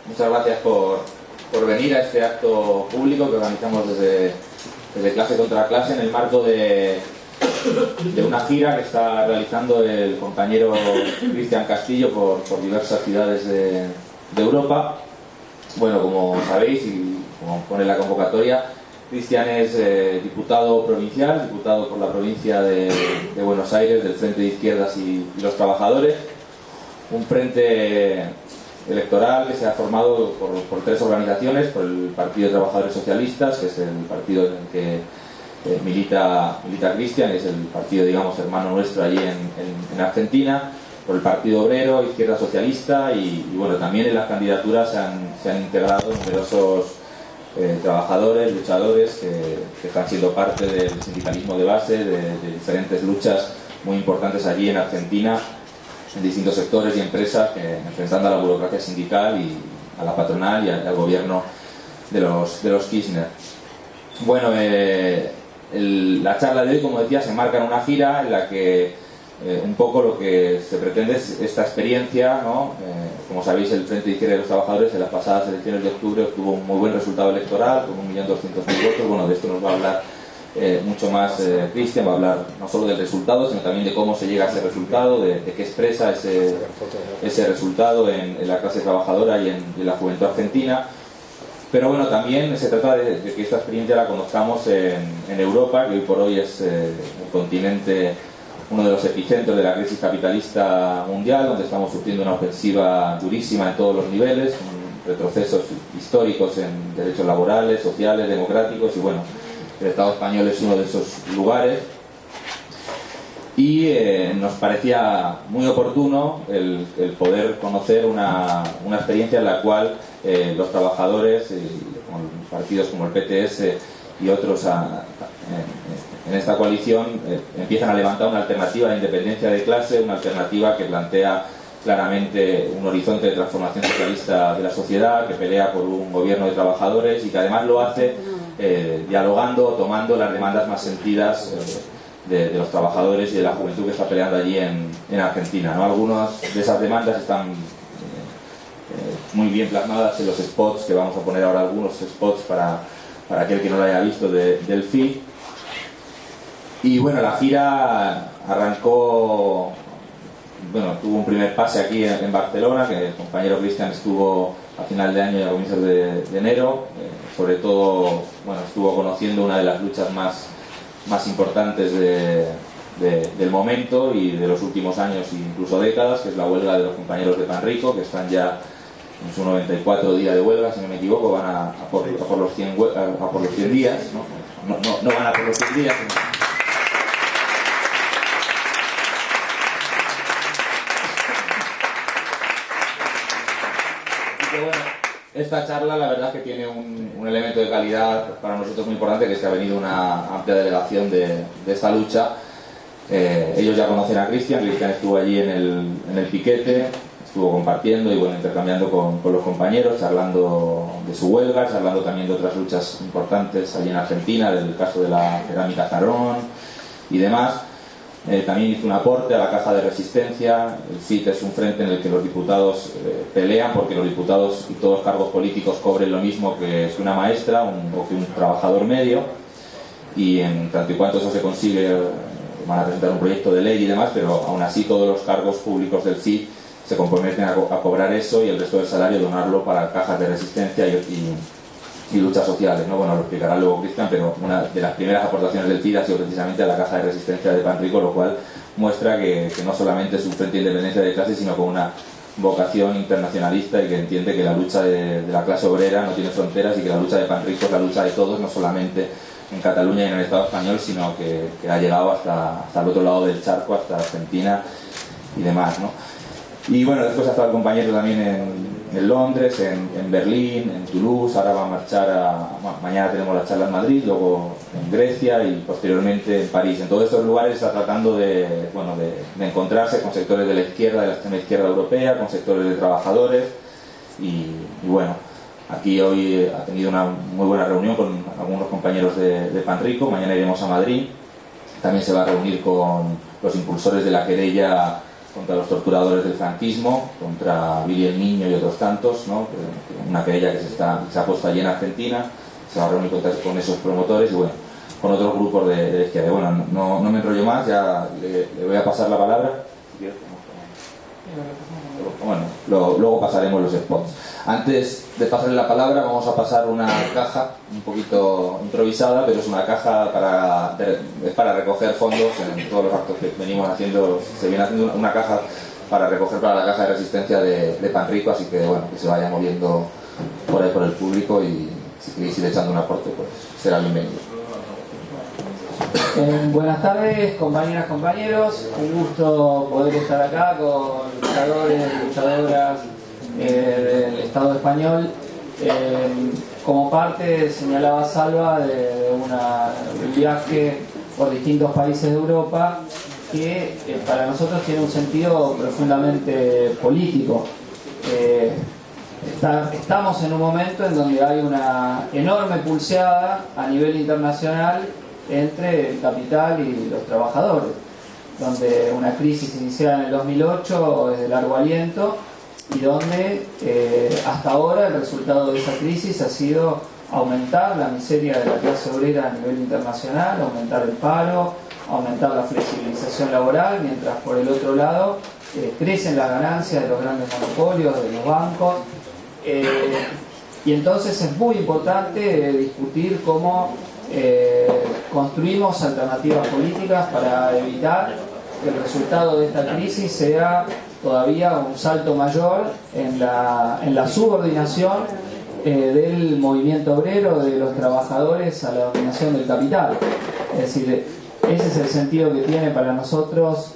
Muchas gracias por venir a este acto público que organizamos desde Clase contra Clase en el marco de una gira que está realizando el compañero Cristian Castillo por diversas ciudades de Europa. Bueno, como sabéis y como pone la convocatoria, Cristian es diputado provincial, diputado por la provincia de Buenos Aires del Frente de Izquierdas y los Trabajadores, un frente electoral que se ha formado por tres organizaciones: por el Partido de Trabajadores Socialistas, que es el partido en el que milita Cristian, que es el partido, digamos, hermano nuestro allí en Argentina; por el Partido Obrero, Izquierda Socialista, y bueno, también en las candidaturas se han integrado numerosos trabajadores, luchadores que están siendo parte del sindicalismo de base, de diferentes luchas muy importantes allí en Argentina, en distintos sectores y empresas, enfrentando a la burocracia sindical y a la patronal y al gobierno de los Kirchner. Bueno, la charla de hoy, como decía, se marca en una gira en la que un poco lo que se pretende es esta experiencia, ¿no? Como sabéis, el Frente de Izquierda de los Trabajadores en las pasadas elecciones de octubre obtuvo un muy buen resultado electoral, con 1.200.000 votos. Bueno, de esto nos va a hablar mucho más Cristian. Va a hablar no solo del resultado, sino también de cómo se llega a ese resultado, de qué expresa ese resultado en la clase trabajadora y en la juventud argentina. Pero bueno, también se trata de que esta experiencia la conozcamos en Europa, que hoy por hoy es un continente, uno de los epicentros de la crisis capitalista mundial, donde estamos sufriendo una ofensiva durísima en todos los niveles, retrocesos históricos en derechos laborales, sociales, democráticos, y bueno, el Estado español es uno de esos lugares. Y nos parecía muy oportuno el poder conocer una experiencia en la cual los trabajadores, con partidos como el PTS y otros en esta coalición, empiezan a levantar una alternativa de independencia de clase, una alternativa que plantea claramente un horizonte de transformación socialista de la sociedad, que pelea por un gobierno de trabajadores y que además lo hace dialogando, tomando las demandas más sentidas de los trabajadores y de la juventud que está peleando allí en Argentina, ¿no? Algunas de esas demandas están muy bien plasmadas en los spots, que vamos a poner ahora algunos spots para aquel que no lo haya visto del FI. Y bueno, la gira arrancó, bueno, tuvo un primer pase aquí en Barcelona, que el compañero Cristian estuvo a final de año y a comienzos de enero. Sobre todo, bueno, estuvo conociendo una de las luchas más importantes del momento y de los últimos años e incluso décadas, que es la huelga de los compañeros de Panrico, que están ya en su 94 día de huelga, si no me equivoco. Van a por los 100 días, ¿no? No van a por los 100 días, sino... Esta charla, la verdad, es que tiene un elemento de calidad para nosotros muy importante, que es que ha venido una amplia delegación de esta lucha. Ellos ya conocen a Cristian estuvo allí en el piquete, estuvo compartiendo y bueno, intercambiando con los compañeros, charlando de su huelga, charlando también de otras luchas importantes allí en Argentina, del caso de la cerámica Zarón y demás. También hizo un aporte a la caja de resistencia. El CIT es un frente en el que los diputados pelean porque los diputados y todos los cargos políticos cobren lo mismo que una maestra o que un trabajador medio, y en tanto y cuanto eso se consigue van a presentar un proyecto de ley y demás, pero aún así todos los cargos públicos del CIT se comprometen a cobrar eso, y el resto del salario donarlo para cajas de resistencia y luchas sociales, ¿no? Bueno, lo explicará luego Cristian, pero una de las primeras aportaciones del CID ha sido precisamente a la caja de resistencia de Panrico, lo cual muestra que no solamente es un frente de independencia de clase, sino con una vocación internacionalista, y que entiende que la lucha de la clase obrera no tiene fronteras, y que la lucha de Panrico es la lucha de todos, no solamente en Cataluña y en el Estado español, sino que ha llegado hasta el otro lado del charco, hasta Argentina y demás, ¿no? Y bueno, después ha estado el compañero también en Londres, en Berlín, en Toulouse. Ahora va a marchar mañana tenemos la charla en Madrid, luego en Grecia y posteriormente en París. En todos estos lugares está tratando de encontrarse con sectores de la izquierda, de la extrema izquierda europea, con sectores de trabajadores y bueno, aquí hoy ha tenido una muy buena reunión con algunos compañeros de Panrico. Mañana iremos a Madrid. También se va a reunir con los impulsores de la querella contra los torturadores del franquismo, contra Billy el Niño y otros tantos, ¿no? Una querella que se ha puesto allí en Argentina, se va a reunir con esos promotores y bueno, con otros grupos de izquierda. Bueno, no me enrollo más, ya le voy a pasar la palabra. Bueno, luego pasaremos los spots. Antes de pasarle la palabra vamos a pasar una caja un poquito improvisada, pero es una caja para recoger fondos. En todos los actos que venimos haciendo se viene haciendo una caja para recoger para la caja de resistencia de Panrico, así que bueno, que se vaya moviendo por ahí por el público y si queréis ir echando un aporte pues será bienvenido. Buenas tardes, compañeras, compañeros. Un gusto poder estar acá con luchadores y luchadoras del Estado español. Como parte, señalaba Salva, de un viaje por distintos países de Europa que para nosotros tiene un sentido profundamente político. Estamos en un momento en donde hay una enorme pulseada a nivel internacional entre el capital y los trabajadores, donde una crisis iniciada en el 2008 es de largo aliento y donde hasta ahora el resultado de esa crisis ha sido aumentar la miseria de la clase obrera a nivel internacional, aumentar el paro, aumentar la flexibilización laboral, mientras por el otro lado crecen las ganancias de los grandes monopolios, de los bancos, y entonces es muy importante discutir cómo construimos alternativas políticas para evitar que el resultado de esta crisis sea todavía un salto mayor en la subordinación del movimiento obrero, de los trabajadores a la dominación del capital. Es decir, ese es el sentido que tiene para nosotros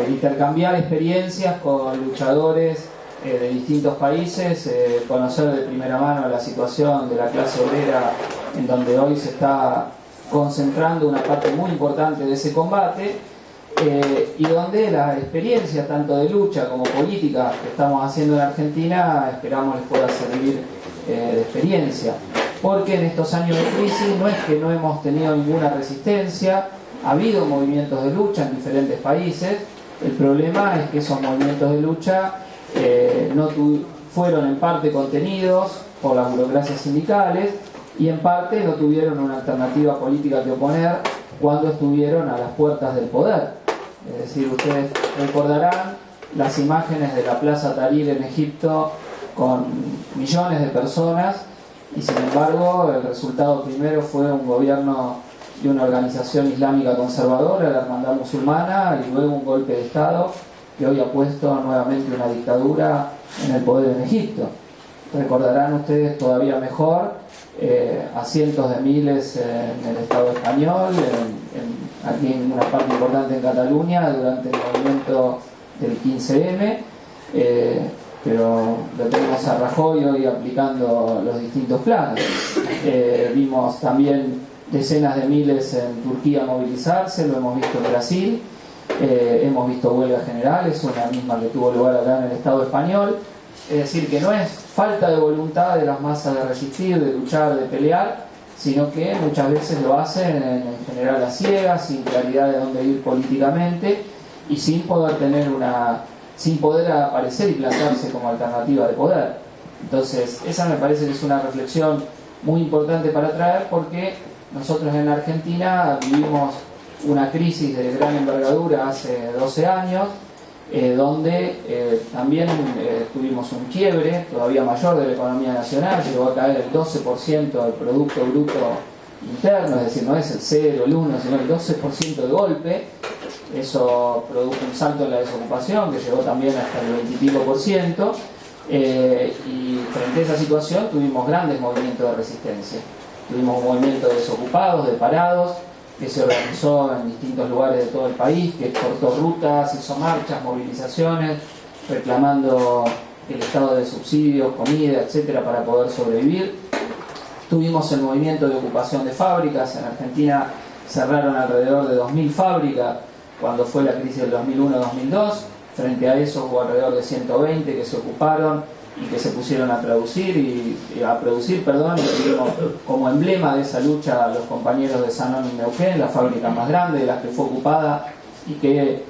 intercambiar experiencias con luchadores de distintos países, conocer de primera mano la situación de la clase obrera en donde hoy se está concentrando una parte muy importante de ese combate, y donde la experiencia tanto de lucha como política que estamos haciendo en Argentina esperamos les pueda servir de experiencia, porque en estos años de crisis no es que no hemos tenido ninguna resistencia, ha habido movimientos de lucha en diferentes países. El problema es que esos movimientos de lucha fueron en parte contenidos por las burocracias sindicales y en parte no tuvieron una alternativa política que oponer cuando estuvieron a las puertas del poder. Es decir, ustedes recordarán las imágenes de la Plaza Tahrir en Egipto con millones de personas y sin embargo el resultado primero fue un gobierno de una organización islámica conservadora, la Hermandad Musulmana, y luego un golpe de Estado que hoy ha puesto nuevamente una dictadura en el poder en Egipto. Recordarán ustedes todavía mejor a cientos de miles en el Estado español, aquí en una parte importante en Cataluña durante el movimiento del 15M, pero lo tenemos a Rajoy hoy aplicando los distintos planes. Vimos también decenas de miles en Turquía movilizarse, lo hemos visto en Brasil. Hemos visto huelgas generales, una misma que tuvo lugar acá en el Estado español. Es decir, que no es falta de voluntad de las masas de resistir, de luchar, de pelear, sino que muchas veces lo hacen en general a ciegas, sin claridad de dónde ir políticamente y sin poder aparecer y plantarse como alternativa de poder. Entonces, esa me parece que es una reflexión muy importante para traer, porque nosotros en la Argentina vivimos una crisis de gran envergadura hace 12 años, donde también tuvimos un quiebre todavía mayor de la economía nacional, llegó a caer el 12% del Producto Bruto Interno, es decir, no es el 0, el 1, sino el 12% de golpe. Eso produjo un salto en la desocupación que llegó también hasta el 20 y pico por ciento, y frente a esa situación tuvimos grandes movimientos de resistencia. Tuvimos un movimiento de desocupados, de parados, que se organizó en distintos lugares de todo el país, que cortó rutas, hizo marchas, movilizaciones, reclamando el estado de subsidios, comida, etcétera, para poder sobrevivir. Tuvimos el movimiento de ocupación de fábricas. En Argentina cerraron alrededor de 2.000 fábricas cuando fue la crisis del 2001-2002. Frente a eso hubo alrededor de 120 que se ocuparon y que se pusieron a producir y tuvimos como emblema de esa lucha a los compañeros de Sanón y Neuquén, la fábrica más grande de la que fue ocupada y que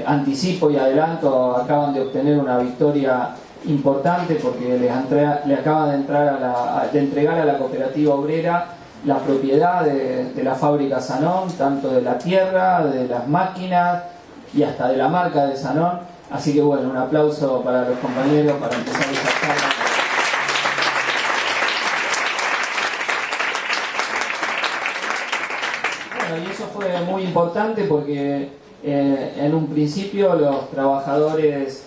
anticipo y adelanto, acaban de obtener una victoria importante porque le acaban de entregar a la cooperativa obrera la propiedad de la fábrica Sanón, tanto de la tierra, de las máquinas y hasta de la marca de Sanón. Así que bueno, un aplauso para los compañeros para empezar esta charla. Bueno, y eso fue muy importante porque en un principio los trabajadores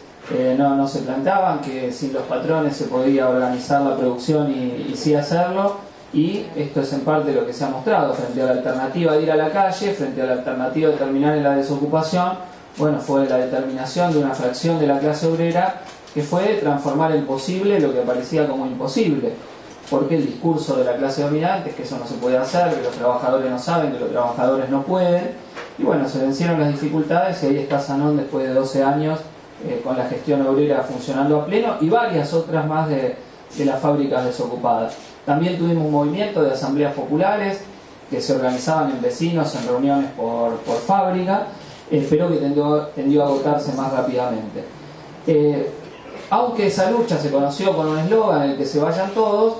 no se planteaban que sin los patrones se podía organizar la producción y sí hacerlo. Y esto es en parte lo que se ha mostrado frente a la alternativa de ir a la calle, frente a la alternativa de terminar en la desocupación. Bueno, fue la determinación de una fracción de la clase obrera que fue transformar en posible lo que parecía como imposible, porque el discurso de la clase dominante es que eso no se puede hacer, que los trabajadores no saben, que los trabajadores no pueden, y bueno, se vencieron las dificultades y ahí está Sanón después de 12 años con la gestión obrera funcionando a pleno y varias otras más de las fábricas desocupadas. También tuvimos un movimiento de asambleas populares que se organizaban en vecinos, en reuniones por fábrica, pero que tendió a agotarse más rápidamente. Aunque esa lucha se conoció con un eslogan en el que se vayan todos,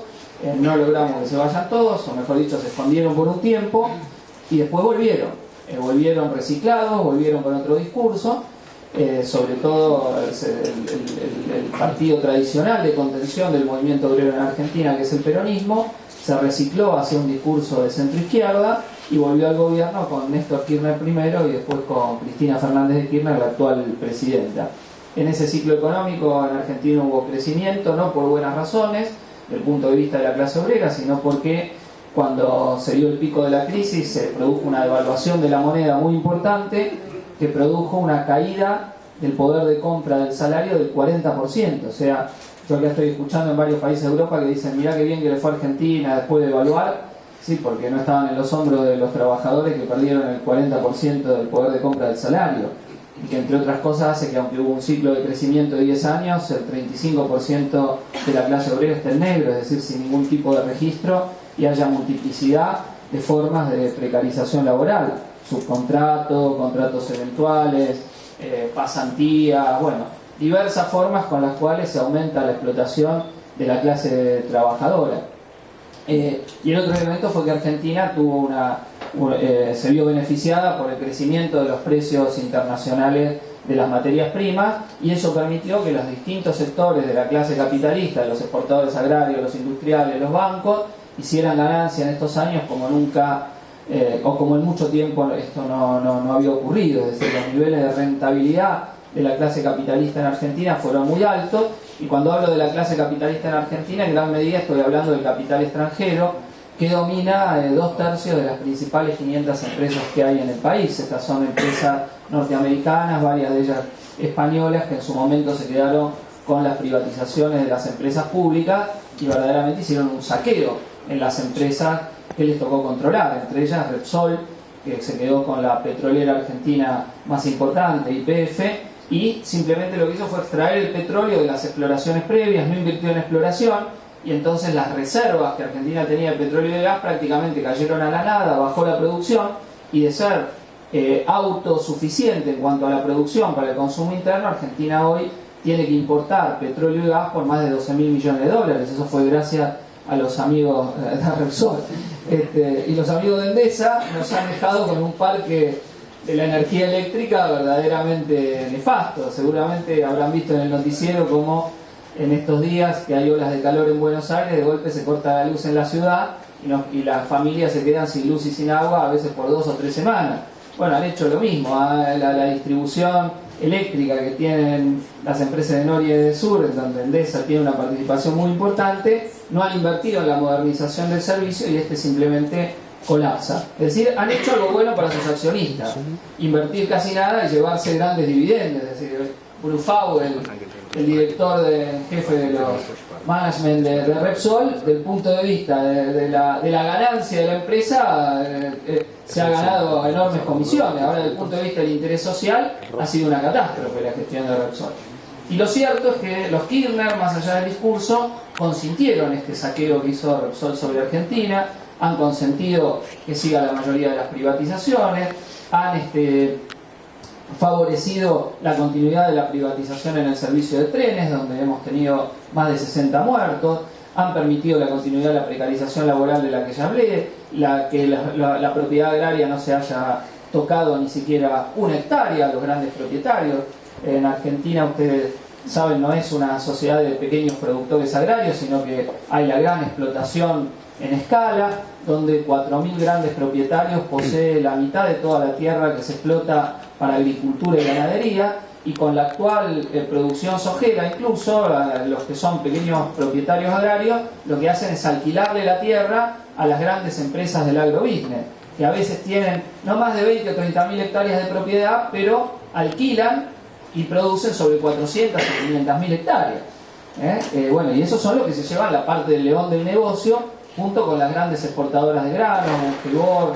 no logramos que se vayan todos, o mejor dicho, se escondieron por un tiempo y después volvieron reciclados, volvieron con otro discurso. Sobre todo el partido tradicional de contención del movimiento obrero en Argentina, que es el peronismo, se recicló hacia un discurso de centro-izquierda y volvió al gobierno con Néstor Kirchner primero y después con Cristina Fernández de Kirchner, la actual presidenta. En ese ciclo económico en Argentina hubo crecimiento, no por buenas razones, desde el punto de vista de la clase obrera, sino porque cuando se dio el pico de la crisis se produjo una devaluación de la moneda muy importante, que produjo una caída del poder de compra del salario del 40%. O sea, yo acá estoy escuchando en varios países de Europa que dicen, mirá qué bien que le fue a Argentina después de devaluar, sí, porque no estaban en los hombros de los trabajadores que perdieron el 40% del poder de compra del salario. Y que entre otras cosas hace que aunque hubo un ciclo de crecimiento de 10 años, el 35% de la clase obrera está en negro, es decir, sin ningún tipo de registro, y haya multiplicidad de formas de precarización laboral. Subcontrato, contratos eventuales, pasantías, bueno, diversas formas con las cuales se aumenta la explotación de la clase trabajadora. Y el otro elemento fue que Argentina tuvo se vio beneficiada por el crecimiento de los precios internacionales de las materias primas, y eso permitió que los distintos sectores de la clase capitalista, los exportadores agrarios, los industriales, los bancos, hicieran ganancia en estos años como nunca o como en mucho tiempo esto no había ocurrido. Es decir, los niveles de rentabilidad de la clase capitalista en Argentina fueron muy altos, y cuando hablo de la clase capitalista en Argentina, en gran medida estoy hablando del capital extranjero, que domina 2/3 de las principales 500 empresas que hay en el país. Estas son empresas norteamericanas, varias de ellas españolas, que en su momento se quedaron con las privatizaciones de las empresas públicas y verdaderamente hicieron un saqueo en las empresas que les tocó controlar, entre ellas Repsol, que se quedó con la petrolera argentina más importante, YPF, y simplemente lo que hizo fue extraer el petróleo de las exploraciones previas, no invirtió en exploración, y entonces las reservas que Argentina tenía de petróleo y de gas prácticamente cayeron a la nada, bajó la producción, y de ser autosuficiente en cuanto a la producción para el consumo interno, Argentina hoy tiene que importar petróleo y gas por más de 12.000 millones de dólares. Eso fue gracias a los amigos de Repsol. Y los amigos de Endesa nos han dejado con un parque de la energía eléctrica verdaderamente nefasto. Seguramente habrán visto en el noticiero cómo en estos días que hay olas de calor en Buenos Aires, de golpe se corta la luz en la ciudad y las familias se quedan sin luz y sin agua a veces por 2 o 3 semanas. Bueno, han hecho lo mismo. La distribución eléctrica que tienen las empresas de Norte y de Sur, en donde Endesa tiene una participación muy importante, no han invertido en la modernización del servicio y este simplemente colapsa. Es decir, han hecho algo bueno para sus accionistas, invertir casi nada y llevarse grandes dividendos. Es decir, Brufau, el director jefe de los management de Repsol, desde el punto de vista de la ganancia de la empresa, se ha ganado enormes comisiones. Ahora, desde el punto de vista del interés social, ha sido una catástrofe la gestión de Repsol. Y lo cierto es que los Kirchner, más allá del discurso, consintieron este saqueo que hizo Repsol sobre Argentina, han consentido que siga la mayoría de las privatizaciones, han favorecido la continuidad de la privatización en el servicio de trenes, donde hemos tenido más de 60 muertos, han permitido la continuidad de la precarización laboral de la que ya hablé, que la propiedad agraria no se haya tocado ni siquiera una hectárea a los grandes propietarios. En Argentina, ustedes saben, no es una sociedad de pequeños productores agrarios, sino que hay la gran explotación en escala, donde 4.000 grandes propietarios poseen la mitad de toda la tierra que se explota para agricultura y ganadería, y con la actual producción sojera, incluso los que son pequeños propietarios agrarios, lo que hacen es alquilarle la tierra a las grandes empresas del agrobusiness, que a veces tienen no más de 20 o 30.000 hectáreas de propiedad, pero alquilan y producen sobre 400 o 500.000 hectáreas. Bueno, y esos son los que se llevan la parte del león del negocio, junto con las grandes exportadoras de granos, Gibor,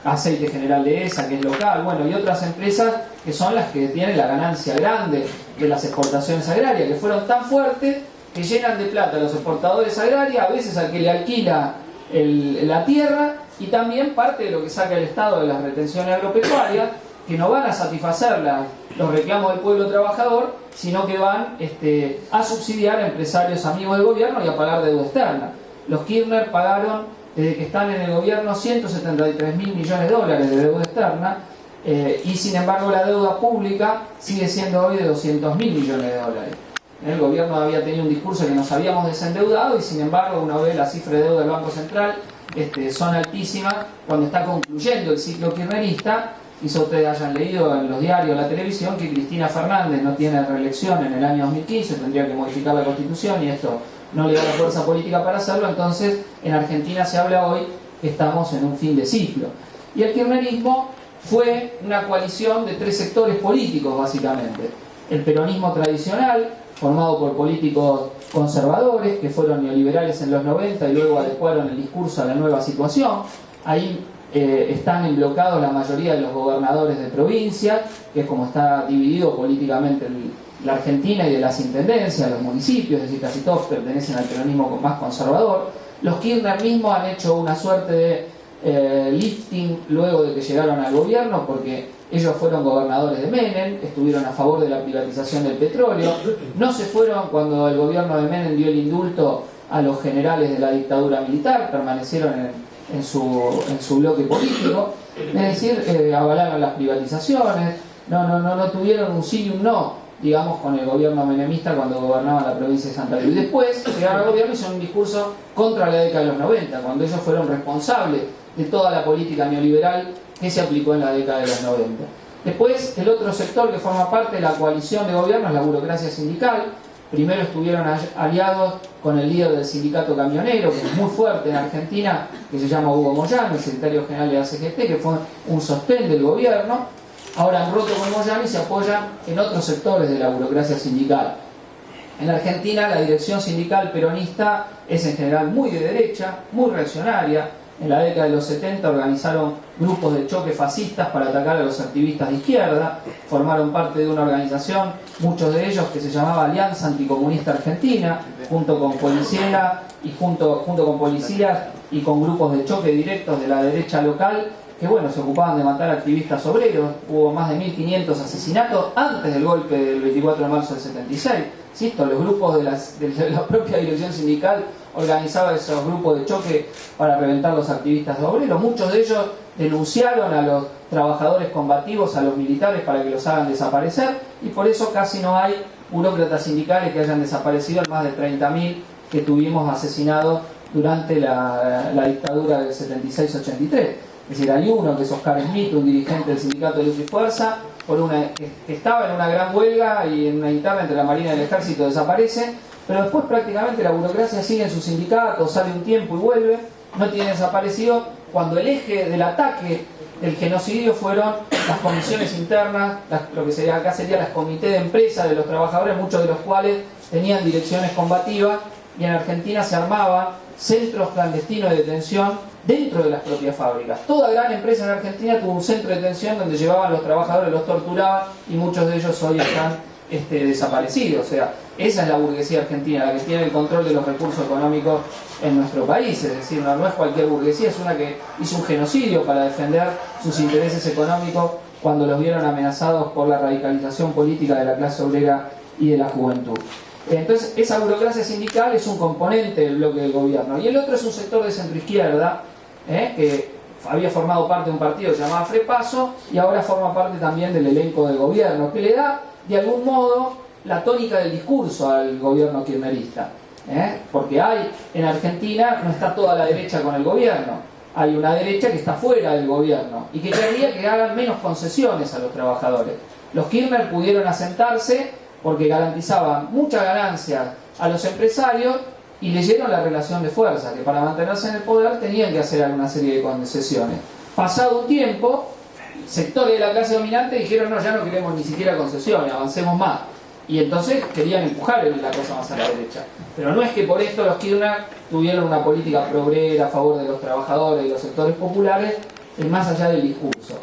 Aceite General de ESA, que es local, bueno, y otras empresas que son las que tienen la ganancia grande de las exportaciones agrarias, que fueron tan fuertes que llenan de plata a los exportadores agrarios, a veces al que le alquila la tierra, y también parte de lo que saca el Estado de las retenciones agropecuarias, que no van a satisfacer los reclamos del pueblo trabajador, sino que van a subsidiar a empresarios amigos del gobierno y a pagar deuda externa. Los Kirchner pagaron, desde que están en el gobierno, 173.000 millones de dólares de deuda externa, y sin embargo la deuda pública sigue siendo hoy de 200.000 millones de dólares. El gobierno había tenido un discurso que nos habíamos desendeudado, y sin embargo uno ve la cifra de deuda del Banco Central, son altísimas cuando está concluyendo el ciclo kirchnerista. Quizá ustedes hayan leído en los diarios, en la televisión, que Cristina Fernández no tiene reelección en el año 2015, tendría que modificar la Constitución, y esto no le da la fuerza política para hacerlo. Entonces en Argentina se habla hoy que estamos en un fin de ciclo. Y el kirchnerismo fue una coalición de tres sectores políticos, básicamente. El peronismo tradicional, formado por políticos conservadores que fueron neoliberales en los 90 y luego adecuaron el discurso a la nueva situación. Ahí están emblocados la mayoría de los gobernadores de provincia, que es como está dividido políticamente la Argentina, y de las intendencias, los municipios, es decir, casi todos pertenecen al peronismo más conservador. Los Kirchner mismos han hecho una suerte de lifting luego de que llegaron al gobierno, porque ellos fueron gobernadores de Menem, estuvieron a favor de la privatización del petróleo, no se fueron cuando el gobierno de Menem dio el indulto a los generales de la dictadura militar, permanecieron en su bloque político, es decir, avalaron las privatizaciones, no tuvieron un sí y un no, digamos, con el gobierno menemista cuando gobernaban la provincia de Santa Cruz. Y después llegaron al gobierno y hicieron un discurso contra la década de los 90, cuando ellos fueron responsables de toda la política neoliberal que se aplicó en la década de los 90. Después, el otro sector que forma parte de la coalición de gobierno es la burocracia sindical. Primero estuvieron aliados con el líder del sindicato camionero, que es muy fuerte en Argentina, que se llama Hugo Moyano, el secretario general de la CGT, que fue un sostén del gobierno. Ahora han roto con Moyano y se apoyan en otros sectores de la burocracia sindical. En Argentina la dirección sindical peronista es en general muy de derecha, muy reaccionaria. En la década de los 70 organizaron grupos de choque fascistas para atacar a los activistas de izquierda, formaron parte de una organización, muchos de ellos, que se llamaba Alianza Anticomunista Argentina, junto con policías y con grupos de choque directos de la derecha local, que bueno, se ocupaban de matar activistas obreros. Hubo más de 1.500 asesinatos antes del golpe del 24 de marzo del 76. Insisto, los grupos de la propia dirección sindical organizaba esos grupos de choque para reventar los activistas obreros. Muchos de ellos denunciaron a los trabajadores combativos, a los militares, para que los hagan desaparecer, y por eso casi no hay burócratas sindicales que hayan desaparecido, en más de 30.000 que tuvimos asesinados durante la dictadura del 76-83. Es decir, hay uno que es Oscar Smith, un dirigente del sindicato de Luz y Fuerza, que estaba en una gran huelga y en una interna entre la Marina y el Ejército, desaparece, pero después prácticamente la burocracia sigue en su sindicato, sale un tiempo y vuelve, no tiene desaparecido, cuando el eje del ataque del genocidio fueron las comisiones internas, lo que acá serían las comités de empresa de los trabajadores, muchos de los cuales tenían direcciones combativas, y en Argentina se armaban centros clandestinos de detención dentro de las propias fábricas. Toda gran empresa en Argentina tuvo un centro de detención donde llevaban a los trabajadores, los torturaban, y muchos de ellos hoy están desaparecidos. O sea, esa es la burguesía argentina, la que tiene el control de los recursos económicos en nuestro país. Es decir, no es cualquier burguesía, es una que hizo un genocidio para defender sus intereses económicos cuando los vieron amenazados por la radicalización política de la clase obrera y de la juventud. Entonces, esa burocracia sindical es un componente del bloque del gobierno. Y el otro es un sector de centroizquierda, que había formado parte de un partido que se llamaba Frepaso y ahora forma parte también del elenco del gobierno, que le da, de algún modo, la tónica del discurso al gobierno kirchnerista. Porque hay, en Argentina, no está toda la derecha con el gobierno. Hay una derecha que está fuera del gobierno y que querría que hagan menos concesiones a los trabajadores. Los Kirchner pudieron asentarse porque garantizaban muchas ganancias a los empresarios y leyeron la relación de fuerza, que para mantenerse en el poder tenían que hacer alguna serie de concesiones. Pasado un tiempo, sectores de la clase dominante dijeron: no, ya no queremos ni siquiera concesiones, avancemos más. Y entonces querían empujar la cosa más a la derecha. Pero no es que por esto los Kirchner tuvieron una política progrera a favor de los trabajadores y los sectores populares, más allá del discurso.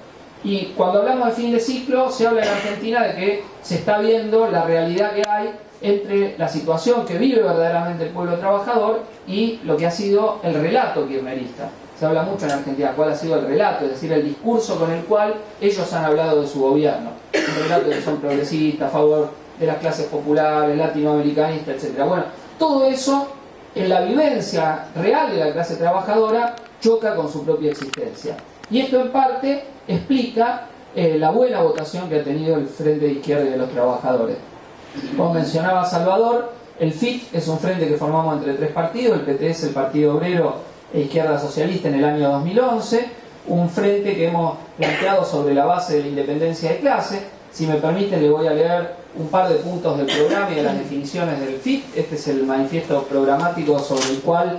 Y cuando hablamos de fin de ciclo, se habla en Argentina de que se está viendo la realidad que hay entre la situación que vive verdaderamente el pueblo trabajador y lo que ha sido el relato kirchnerista. Se habla mucho en Argentina cuál ha sido el relato, es decir, el discurso con el cual ellos han hablado de su gobierno. Un relato que son progresistas, a favor de las clases populares, latinoamericanistas, etc. Bueno, todo eso, en la vivencia real de la clase trabajadora, choca con su propia existencia. Y esto en parte explica la buena votación que ha tenido el Frente de Izquierda y de los Trabajadores. Como mencionaba Salvador, el FIT es un frente que formamos entre tres partidos: el PTS, el Partido Obrero e Izquierda Socialista, en el año 2011, un frente que hemos planteado sobre la base de la independencia de clase. Si me permiten, le voy a leer un par de puntos del programa y de las definiciones del FIT. Este es el manifiesto programático sobre el cual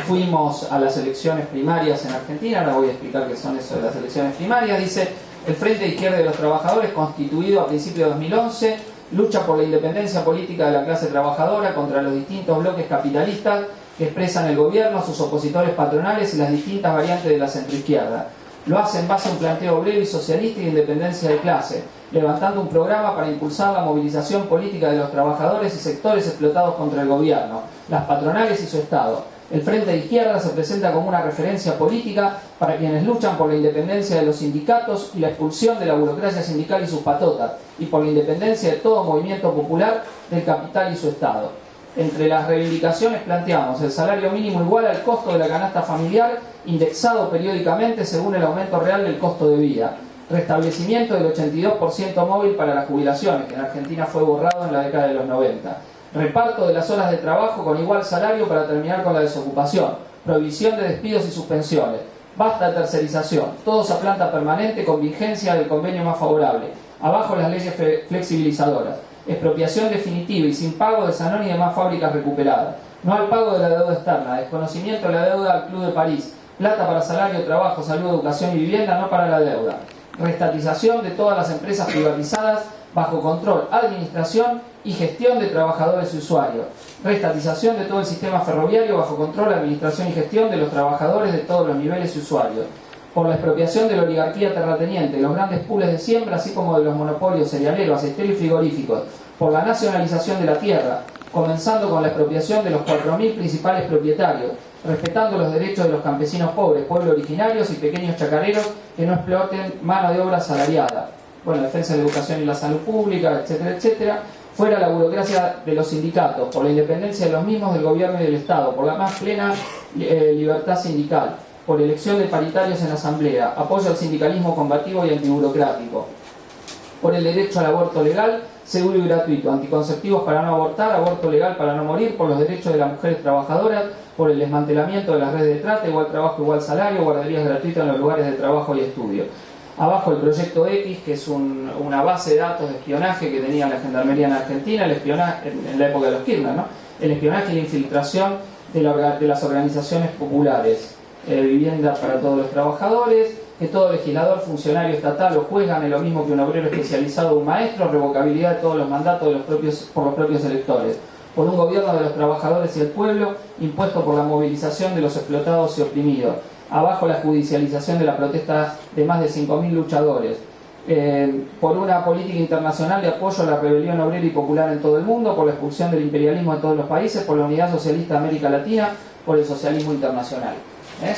fuimos a las elecciones primarias en Argentina. Ahora voy a explicar qué son eso de las elecciones primarias. Dice: el Frente de Izquierda de los Trabajadores, constituido a principios de 2011, lucha por la independencia política de la clase trabajadora contra los distintos bloques capitalistas que expresan el gobierno, sus opositores patronales y las distintas variantes de la centroizquierda. Lo hace en base a un planteo obrero y socialista y de independencia de clase, levantando un programa para impulsar la movilización política de los trabajadores y sectores explotados contra el gobierno, las patronales y su Estado. El Frente de Izquierda se presenta como una referencia política para quienes luchan por la independencia de los sindicatos y la expulsión de la burocracia sindical y sus patotas, y por la independencia de todo movimiento popular del capital y su Estado. Entre las reivindicaciones planteamos el salario mínimo igual al costo de la canasta familiar, indexado periódicamente según el aumento real del costo de vida, restablecimiento del 82% móvil para las jubilaciones, que en Argentina fue borrado en la década de los 90, reparto de las horas de trabajo con igual salario para terminar con la desocupación, prohibición de despidos y suspensiones, basta de tercerización, todos a planta permanente con vigencia del convenio más favorable, abajo las leyes flexibilizadoras, expropiación definitiva y sin pago de Sanón y demás fábricas recuperadas, no al pago de la deuda externa, desconocimiento de la deuda al Club de París, plata para salario, trabajo, salud, educación y vivienda, no para la deuda, reestatización de todas las empresas privatizadas bajo control, administración y gestión de trabajadores y usuarios, reestatización de todo el sistema ferroviario bajo control, administración y gestión de los trabajadores de todos los niveles y usuarios, por la expropiación de la oligarquía terrateniente, los grandes pools de siembra, así como de los monopolios cerealeros, aceiteros y frigoríficos, por la nacionalización de la tierra, comenzando con la expropiación de los 4.000 principales propietarios, respetando los derechos de los campesinos pobres, pueblos originarios y pequeños chacareros que no exploten mano de obra asalariada. Bueno, defensa de la educación y la salud pública, etcétera, etcétera. Fuera la burocracia de los sindicatos, por la independencia de los mismos del gobierno y del Estado, por la más plena libertad sindical, por elección de paritarios en la asamblea, apoyo al sindicalismo combativo y antiburocrático, por el derecho al aborto legal, seguro y gratuito, anticonceptivos para no abortar, aborto legal para no morir, por los derechos de las mujeres trabajadoras, por el desmantelamiento de las redes de trata, igual trabajo, igual salario, guarderías gratuitas en los lugares de trabajo y estudio. Abajo el proyecto X, que es una base de datos de espionaje que tenía la Gendarmería en Argentina, el espionaje en la época de los Kirchner, ¿no? El espionaje y la infiltración de las organizaciones populares, vivienda para todos los trabajadores, que todo legislador, funcionario estatal o juez gane lo mismo que un obrero especializado o un maestro, revocabilidad de todos los mandatos por los propios electores, por un gobierno de los trabajadores y el pueblo, impuesto por la movilización de los explotados y oprimidos. Abajo la judicialización de la protesta de más de 5.000 luchadores, por una política internacional de apoyo a la rebelión obrera y popular en todo el mundo, por la expulsión del imperialismo de todos los países, por la unidad socialista de América Latina, por el socialismo internacional.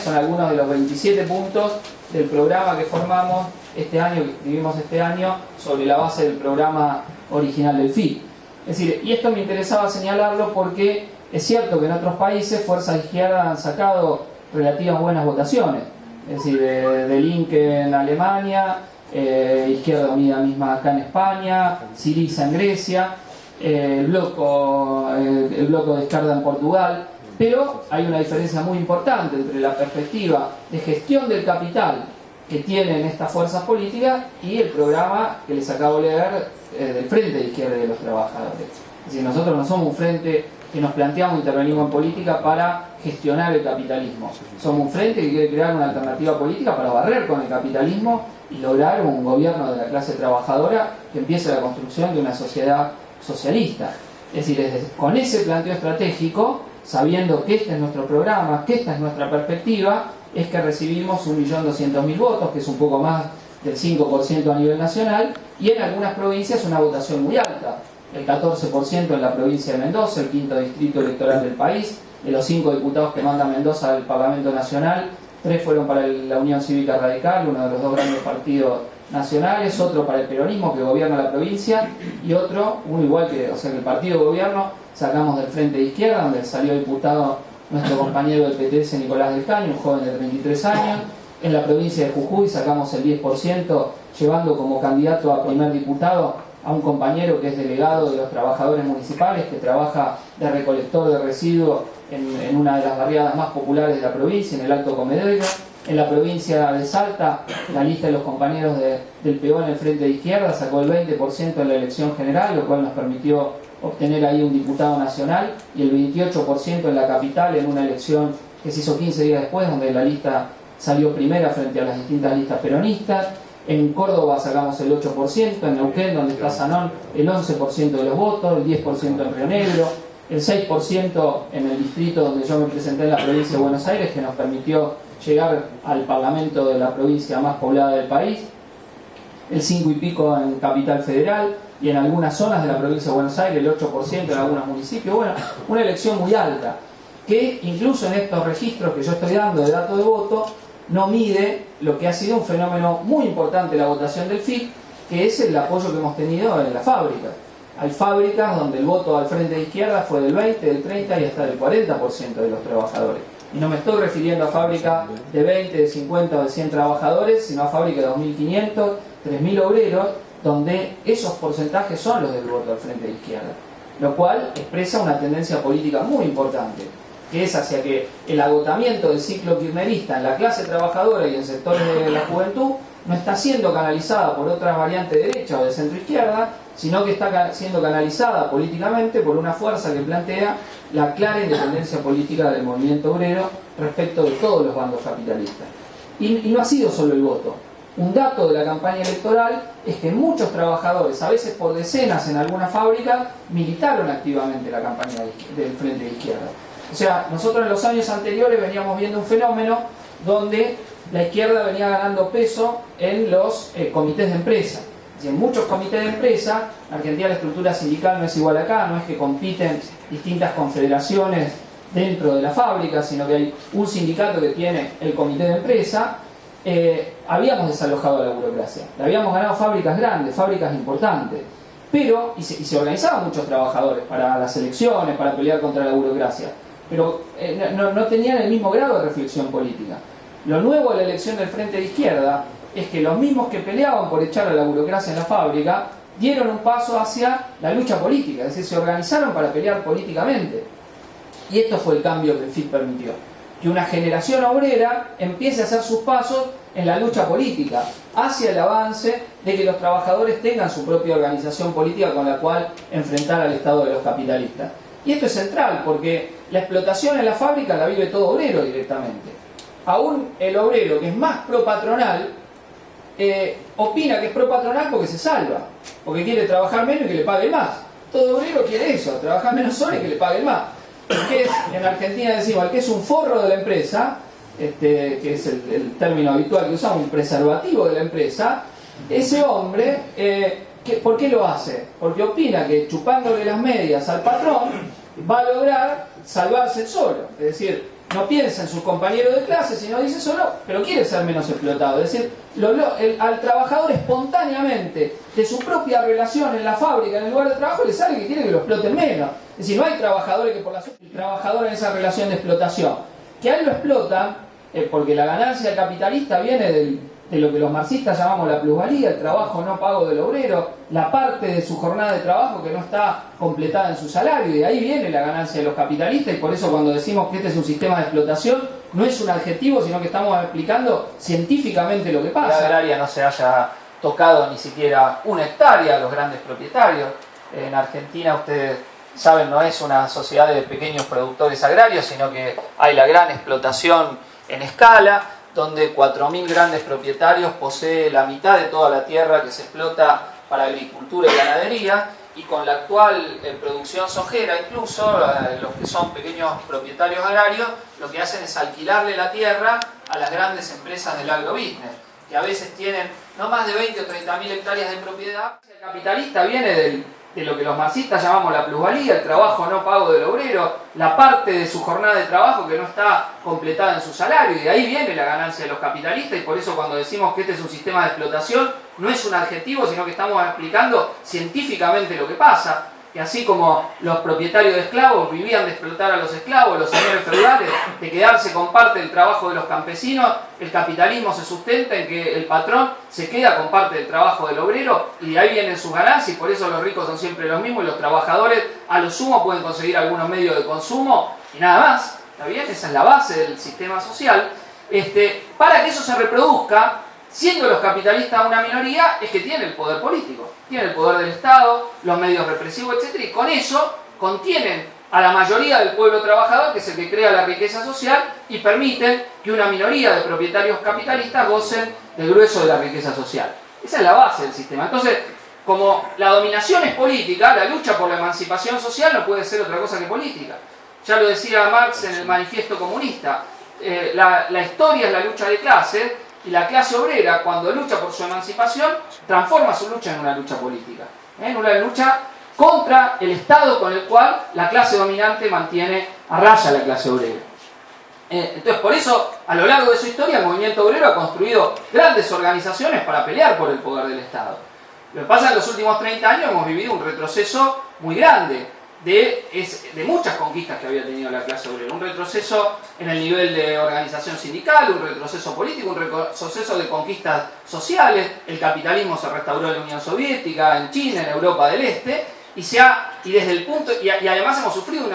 Son algunos de los 27 puntos del programa que formamos este año, que escribimos este año, sobre la base del programa original del FIT. Es decir, y esto me interesaba señalarlo porque es cierto que en otros países fuerzas de izquierda han sacado relativas buenas votaciones. Es decir, de Linke en Alemania, Izquierda Unida misma acá en España, Syriza en Grecia, el bloco de izquierda en Portugal. Pero hay una diferencia muy importante entre la perspectiva de gestión del capital que tienen estas fuerzas políticas y el programa que les acabo de leer del Frente de Izquierda y de los Trabajadores. Es decir, nosotros no somos un frente que nos planteamos intervenimos en política para gestionar el capitalismo. Somos un frente que quiere crear una alternativa política para barrer con el capitalismo y lograr un gobierno de la clase trabajadora que empiece la construcción de una sociedad socialista. Es decir, con ese planteo estratégico, sabiendo que este es nuestro programa, que esta es nuestra perspectiva, es que recibimos 1.200.000 votos, que es un poco más del 5% a nivel nacional, y en algunas provincias una votación muy alta, el 14% en la provincia de Mendoza, el quinto distrito electoral del país. De los 5 diputados que manda Mendoza al Parlamento Nacional, 3 fueron para la Unión Cívica Radical, uno de los 2 grandes partidos nacionales, otro para el peronismo que gobierna la provincia, y otro, uno igual que, o sea que el partido de gobierno sacamos del Frente de Izquierda, donde salió diputado nuestro compañero del PTS Nicolás del Caño, un joven de 33 años. En la provincia de Jujuy sacamos el 10%, llevando como candidato a primer diputado a un compañero que es delegado de los trabajadores municipales, que trabaja de recolector de residuos en una de las barriadas más populares de la provincia, en el Alto Comedero. En la provincia de Salta, la lista de los compañeros del PO en el Frente de Izquierda sacó el 20% en la elección general, lo cual nos permitió obtener ahí un diputado nacional, y el 28% en la capital, en una elección que se hizo 15 días después, donde la lista salió primera frente a las distintas listas peronistas. En Córdoba sacamos el 8%, en Neuquén, donde está Zanón, el 11% de los votos, el 10% en Río Negro, el 6% en el distrito donde yo me presenté en la provincia de Buenos Aires, que nos permitió llegar al parlamento de la provincia más poblada del país, el 5 y pico en Capital Federal, y en algunas zonas de la provincia de Buenos Aires el 8% en algunos municipios. Bueno, una elección muy alta, que incluso en estos registros que yo estoy dando de datos de voto, no mide lo que ha sido un fenómeno muy importante la votación del FIT, que es el apoyo que hemos tenido en las fábricas. Hay fábricas donde el voto al Frente de Izquierda fue del 20, del 30 y hasta del 40% de los trabajadores. Y no me estoy refiriendo a fábricas de 20, de 50 o de 100 trabajadores, sino a fábricas de 2.500, 3.000 obreros, donde esos porcentajes son los del voto al Frente de Izquierda. Lo cual expresa una tendencia política muy importante, que es hacia que el agotamiento del ciclo kirchnerista en la clase trabajadora y en sectores de la juventud no está siendo canalizada por otras variantes de derecha o de centro-izquierda, sino que está siendo canalizada políticamente por una fuerza que plantea la clara independencia política del movimiento obrero respecto de todos los bandos capitalistas. Y no ha sido solo el voto. Un dato de la campaña electoral es que muchos trabajadores, a veces por decenas en alguna fábrica, militaron activamente la campaña del Frente de Izquierda. O sea, nosotros en los años anteriores veníamos viendo un fenómeno donde la izquierda venía ganando peso en los comités de empresa. Y en muchos comités de empresa, en Argentina la estructura sindical no es igual acá, no es que compiten distintas confederaciones dentro de la fábrica, sino que hay un sindicato que tiene el comité de empresa. Habíamos desalojado a la burocracia, le habíamos ganado fábricas grandes, fábricas importantes, pero y se organizaban muchos trabajadores para las elecciones, para pelear contra la burocracia, pero no tenían el mismo grado de reflexión política. Lo nuevo de la elección del Frente de Izquierda es que los mismos que peleaban por echar a la burocracia en la fábrica dieron un paso hacia la lucha política, es decir, se organizaron para pelear políticamente. Y esto fue el cambio que el FIT permitió, que una generación obrera empiece a hacer sus pasos en la lucha política, hacia el avance de que los trabajadores tengan su propia organización política con la cual enfrentar al Estado de los capitalistas. Y esto es central, porque la explotación en la fábrica la vive todo obrero directamente. Aún el obrero que es más propatronal, opina que es propatronal porque se salva, porque quiere trabajar menos y que le paguen más. Todo obrero quiere eso, trabajar menos horas y que le paguen más. Que es, en Argentina decimos, el que es un forro de la empresa, que es el término habitual que usamos, un preservativo de la empresa, ese hombre, ¿por qué lo hace? Porque opina que chupándole las medias al patrón va a lograr salvarse solo. Es decir, no piensa en sus compañeros de clase, sino dice solo, pero quiere ser menos explotado. Es decir, al trabajador espontáneamente, de su propia relación en la fábrica, en el lugar de trabajo, le sale que quiere que lo exploten menos. Es decir, no hay trabajadores que por la suerte, el trabajador en esa relación de explotación, que a él lo explotan, porque la ganancia del capitalista viene de lo que los marxistas llamamos la plusvalía, el trabajo no pago del obrero, la parte de su jornada de trabajo que no está completada en su salario, y de ahí viene la ganancia de los capitalistas, y por eso cuando decimos que este es un sistema de explotación, no es un adjetivo, sino que estamos explicando científicamente lo que pasa. La agraria no se haya tocado ni siquiera una hectárea a los grandes propietarios. En Argentina, ustedes saben, no es una sociedad de pequeños productores agrarios, sino que hay la gran explotación en escala, donde 4.000 grandes propietarios poseen la mitad de toda la tierra que se explota para agricultura y ganadería, y con la actual producción sojera, incluso los que son pequeños propietarios agrarios, lo que hacen es alquilarle la tierra a las grandes empresas del agrobusiness, que a veces tienen no más de 20 o 30.000 hectáreas de propiedad. El capitalista viene de lo que los marxistas llamamos la plusvalía, el trabajo no pago del obrero, la parte de su jornada de trabajo que no está completada en su salario, y de ahí viene la ganancia de los capitalistas, y por eso cuando decimos que este es un sistema de explotación, no es un adjetivo, sino que estamos explicando científicamente lo que pasa, que así como los propietarios de esclavos vivían de explotar a los esclavos, los señores feudales, de quedarse con parte del trabajo de los campesinos, el capitalismo se sustenta en que el patrón se queda con parte del trabajo del obrero, y de ahí vienen sus ganancias, y por eso los ricos son siempre los mismos, y los trabajadores a lo sumo pueden conseguir algunos medios de consumo, y nada más. ¿Está bien? Esa es la base del sistema social. Para que eso se reproduzca, siendo los capitalistas una minoría, es que tiene el poder político, tiene el poder del Estado, los medios represivos, etc. Y con eso contienen a la mayoría del pueblo trabajador, que es el que crea la riqueza social, y permiten que una minoría de propietarios capitalistas gocen del grueso de la riqueza social. Esa es la base del sistema. Entonces, como la dominación es política, la lucha por la emancipación social no puede ser otra cosa que política. Ya lo decía Marx en el Manifiesto Comunista, la historia es la lucha de clases, y la clase obrera, cuando lucha por su emancipación, transforma su lucha en una lucha política, en una lucha contra el Estado con el cual la clase dominante mantiene a raya a la clase obrera. Entonces, por eso, a lo largo de su historia, el movimiento obrero ha construido grandes organizaciones para pelear por el poder del Estado. Lo que pasa es que en los últimos 30 años hemos vivido un retroceso muy grande de muchas conquistas que había tenido la clase obrera. Un retroceso en el nivel de organización sindical, un retroceso político, un retroceso de conquistas sociales. El capitalismo se restauró en la Unión Soviética, en China, en Europa del Este, y además hemos sufrido un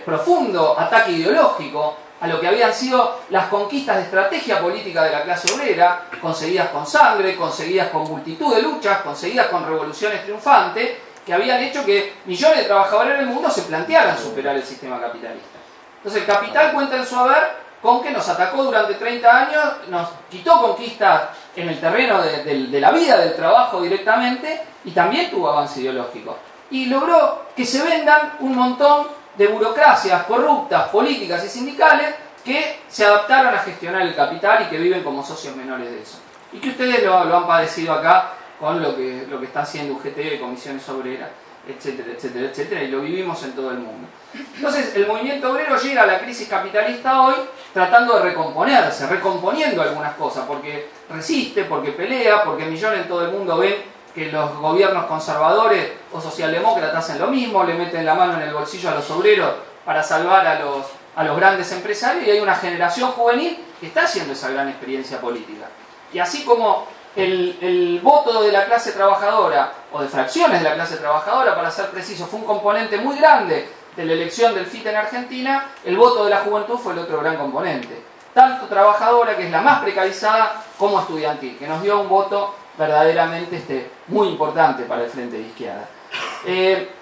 profundo ataque ideológico a lo que habían sido las conquistas de estrategia política de la clase obrera, conseguidas con sangre, conseguidas con multitud de luchas, conseguidas con revoluciones triunfantes, que habían hecho que millones de trabajadores en el mundo se plantearan superar el sistema capitalista. Entonces el capital cuenta en su haber con que nos atacó durante 30 años, nos quitó conquistas en el terreno de la vida, del trabajo directamente, y también tuvo avance ideológico. Y logró que se vendan un montón de burocracias corruptas, políticas y sindicales que se adaptaron a gestionar el capital y que viven como socios menores de eso. Y que ustedes lo han padecido acá con lo que está haciendo UGT, comisiones obreras, etcétera, etcétera, etcétera, y lo vivimos en todo el mundo. Entonces, el movimiento obrero llega a la crisis capitalista hoy tratando de recomponerse, recomponiendo algunas cosas, porque resiste, porque pelea, porque millones en todo el mundo ven que los gobiernos conservadores o socialdemócratas hacen lo mismo, le meten la mano en el bolsillo a los obreros para salvar a los grandes empresarios, y hay una generación juvenil que está haciendo esa gran experiencia política. Y así como el voto de la clase trabajadora, o de fracciones de la clase trabajadora, para ser preciso, fue un componente muy grande de la elección del FIT en Argentina, el voto de la juventud fue el otro gran componente. Tanto trabajadora, que es la más precarizada, como estudiantil, que nos dio un voto verdaderamente muy importante para el Frente de Izquierda.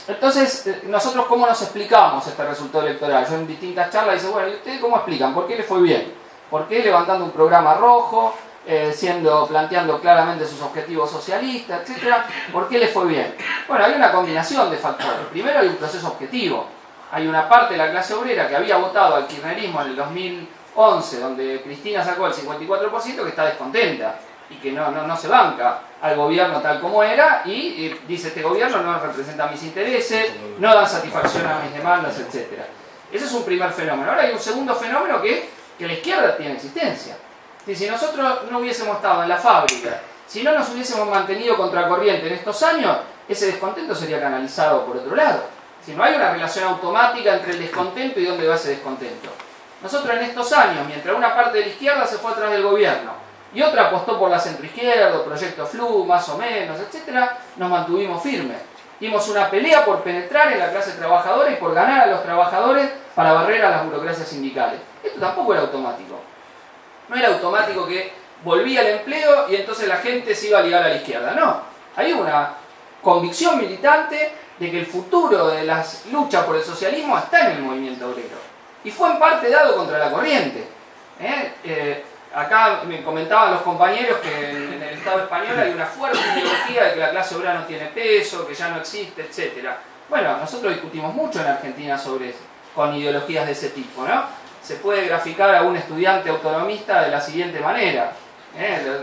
Entonces, nosotros ¿cómo nos explicamos este resultado electoral? Yo en distintas charlas digo, bueno, ¿y ustedes cómo explican? ¿Por qué le fue bien? ¿Por qué levantando un programa rojo? Planteando claramente sus objetivos socialistas, etcétera? ¿Por qué le fue bien? Bueno, hay una combinación de factores. Primero, hay un proceso objetivo. Hay una parte de la clase obrera que había votado al kirchnerismo en el 2011, donde Cristina sacó el 54%, que está descontenta y que no se banca al gobierno tal como era, y dice: este gobierno no representa mis intereses, no da satisfacción a mis demandas, etcétera. Ese es un primer fenómeno. Ahora hay un segundo fenómeno que la izquierda tiene existencia. Si nosotros no hubiésemos estado en la fábrica, si no nos hubiésemos mantenido contracorriente en estos años, ese descontento sería canalizado por otro lado. Si no hay una relación automática entre el descontento y dónde va ese descontento. Nosotros en estos años, mientras una parte de la izquierda se fue atrás del gobierno y otra apostó por la centroizquierda, Proyecto Flu, más o menos, etc., nos mantuvimos firmes. Dimos una pelea por penetrar en la clase trabajadora y por ganar a los trabajadores para barrer a las burocracias sindicales. Esto tampoco era automático. No era automático que volvía el empleo y entonces la gente se iba a ligar a la izquierda. No, hay una convicción militante de que el futuro de las luchas por el socialismo está en el movimiento obrero. Y fue en parte dado contra la corriente. Acá me comentaban los compañeros que en el Estado español hay una fuerte ideología de que la clase obrera no tiene peso, que ya no existe, etc. Bueno, nosotros discutimos mucho en Argentina sobre eso, con ideologías de ese tipo, ¿no? Se puede graficar a un estudiante autonomista de la siguiente manera.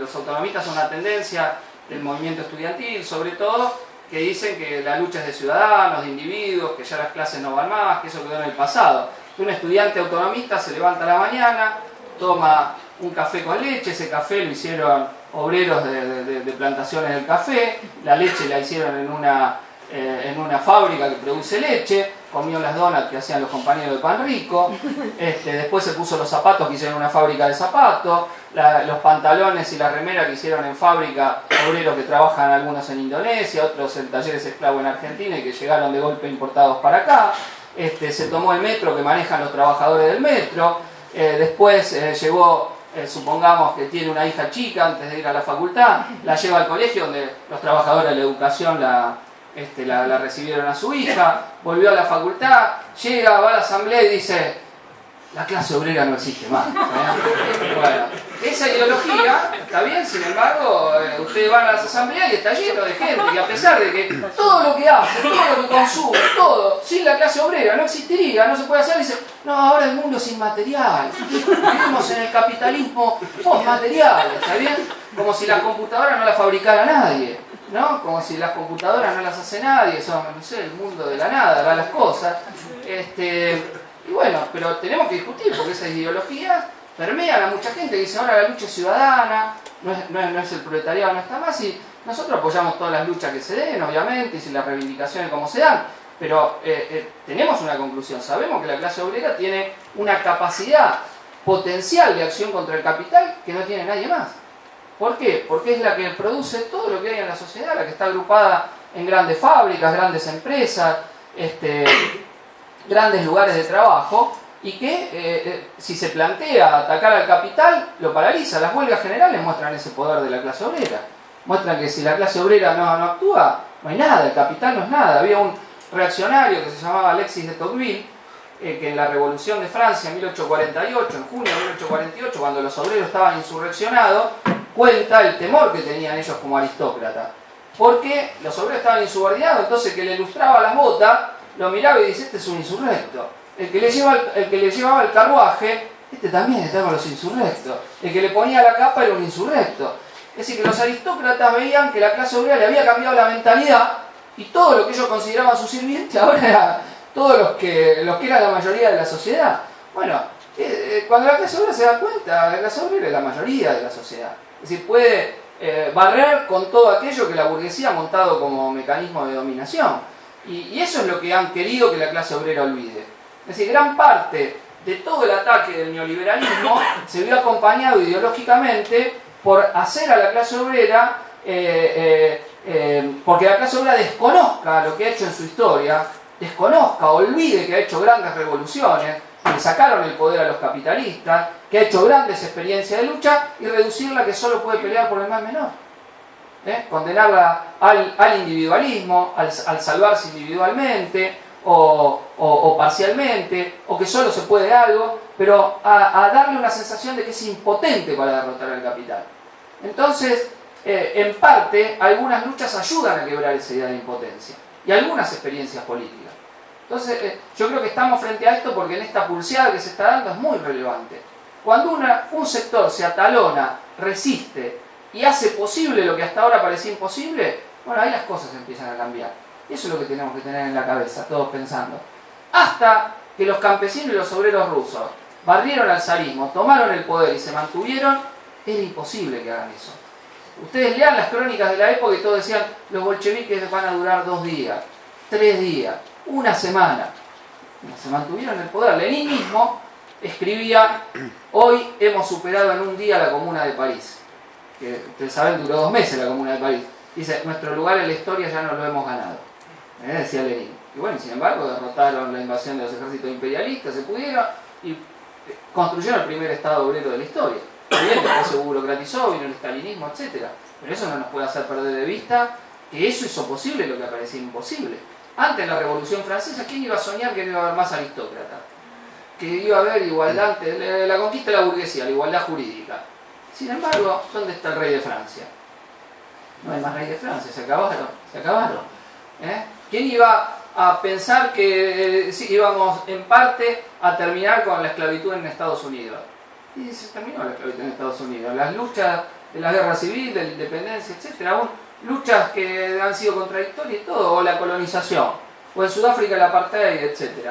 Los autonomistas son una tendencia del movimiento estudiantil, sobre todo, que dicen que la lucha es de ciudadanos, de individuos, que ya las clases no van más, que eso quedó en el pasado. Un estudiante autonomista se levanta a la mañana, toma un café con leche, ese café lo hicieron obreros de plantaciones del café, la leche la hicieron en una fábrica que produce leche, comió las donuts que hacían los compañeros de Pan Rico, después se puso los zapatos que hicieron en una fábrica de zapatos, los pantalones y la remera que hicieron en fábrica obreros que trabajan algunos en Indonesia, otros en talleres esclavos en Argentina y que llegaron de golpe importados para acá. Se tomó el metro que manejan los trabajadores del metro, después llegó, supongamos que tiene una hija chica antes de ir a la facultad, la lleva al colegio donde los trabajadores de la educación la recibieron a su hija, volvió a la facultad, llega, va a la asamblea y dice: la clase obrera no existe más. Bueno, esa ideología está bien, sin embargo, ustedes van a las asambleas y está lleno de gente que, a pesar de que todo lo que hace, todo lo que consume, todo, sin la clase obrera no existiría, no se puede hacer, dice: no, ahora el mundo es inmaterial, vivimos en el capitalismo postmaterial, ¿está bien? Como si las computadoras no las fabricara nadie, ¿no? Como si las computadoras no las hace nadie, son, no sé, el mundo de la nada, da las cosas. Y bueno, pero tenemos que discutir porque esas ideologías permean a mucha gente que dice: ahora la lucha es ciudadana, no es el proletariado, no está más, y nosotros apoyamos todas las luchas que se den, obviamente, y si las reivindicaciones como se dan, pero tenemos una conclusión: sabemos que la clase obrera tiene una capacidad potencial de acción contra el capital que no tiene nadie más. ¿Por qué? Porque es la que produce todo lo que hay en la sociedad, la que está agrupada en grandes fábricas, grandes empresas, grandes lugares de trabajo, y que si se plantea atacar al capital, lo paraliza. Las huelgas generales muestran ese poder de la clase obrera. Muestran que si la clase obrera no actúa, no hay nada, el capital no es nada. Había un reaccionario que se llamaba Alexis de Tocqueville, que en la Revolución de Francia en 1848, en junio de 1848, cuando los obreros estaban insurreccionados, cuenta el temor que tenían ellos como aristócratas. Porque los obreros estaban insubordinados, entonces que le ilustraba las botas, lo miraba y dice: este es un insurrecto. El que le llevaba el carruaje, este también está con los insurrectos. El que le ponía la capa era un insurrecto. Es decir, que los aristócratas veían que la clase obrera le había cambiado la mentalidad y todo lo que ellos consideraban su sirviente ahora era todos los que era la mayoría de la sociedad. Bueno, cuando la clase obrera se da cuenta, la clase obrera es la mayoría de la sociedad. Es decir, puede barrer con todo aquello que la burguesía ha montado como mecanismo de dominación. Y eso es lo que han querido que la clase obrera olvide. Es decir, gran parte de todo el ataque del neoliberalismo se vio acompañado ideológicamente por hacer a la clase obrera, porque la clase obrera desconozca lo que ha hecho en su historia, desconozca, olvide que ha hecho grandes revoluciones, que le sacaron el poder a los capitalistas, que ha hecho grandes experiencias de lucha, y reducirla a que solo puede pelear por el mal menor. Condenarla al individualismo, al salvarse individualmente o parcialmente, o que solo se puede algo, pero a darle una sensación de que es impotente para derrotar al capital. Entonces, en parte, algunas luchas ayudan a quebrar esa idea de impotencia, y algunas experiencias políticas. Entonces, yo creo que estamos frente a esto porque en esta pulseada que se está dando es muy relevante. Cuando un sector se atalona, resiste y hace posible lo que hasta ahora parecía imposible, bueno, ahí las cosas empiezan a cambiar. Y eso es lo que tenemos que tener en la cabeza, todos pensando. Hasta que los campesinos y los obreros rusos barrieron al zarismo, tomaron el poder y se mantuvieron, era imposible que hagan eso. Ustedes lean las crónicas de la época y todos decían, los bolcheviques van a durar 2 días, 3 días, 1 semana. Se mantuvieron en el poder. Lenin mismo escribía, hoy hemos superado en un día la Comuna de París. Que ustedes saben, duró 2 meses la Comuna de París. Dice, nuestro lugar en la historia ya no lo hemos ganado. Decía Lenin. Y bueno, sin embargo, derrotaron la invasión de los ejércitos imperialistas, se pudieron y construyeron el primer Estado obrero de la historia. Bien, después se burocratizó, vino el estalinismo, etc. Pero eso no nos puede hacer perder de vista que eso hizo posible lo que parecía imposible. Antes de la Revolución Francesa, ¿quién iba a soñar que no iba a haber más aristócratas? Que iba a haber igualdad, la conquista de la burguesía, la igualdad jurídica. Sin embargo, ¿dónde está el rey de Francia? No hay más rey de Francia, se acabaron. ¿Quién iba a pensar que íbamos en parte a terminar con la esclavitud en Estados Unidos? Y se terminó la esclavitud en Estados Unidos. Las luchas de la guerra civil, de la independencia, etc. Aún luchas que han sido contradictorias y todo, o la colonización, o en Sudáfrica el apartheid, etc.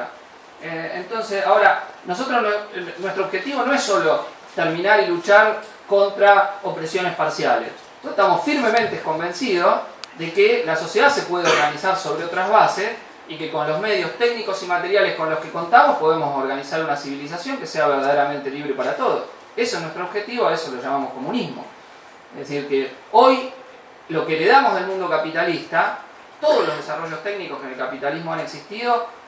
Entonces, ahora, nuestro objetivo no es solo terminar y luchar contra opresiones parciales. Nosotros estamos firmemente convencidos de que la sociedad se puede organizar sobre otras bases y que con los medios técnicos y materiales con los que contamos podemos organizar una civilización que sea verdaderamente libre para todos. Eso es nuestro objetivo, a eso lo llamamos comunismo. Es decir, que hoy lo que heredamos del mundo capitalista, todos los desarrollos técnicos que en el capitalismo han existido,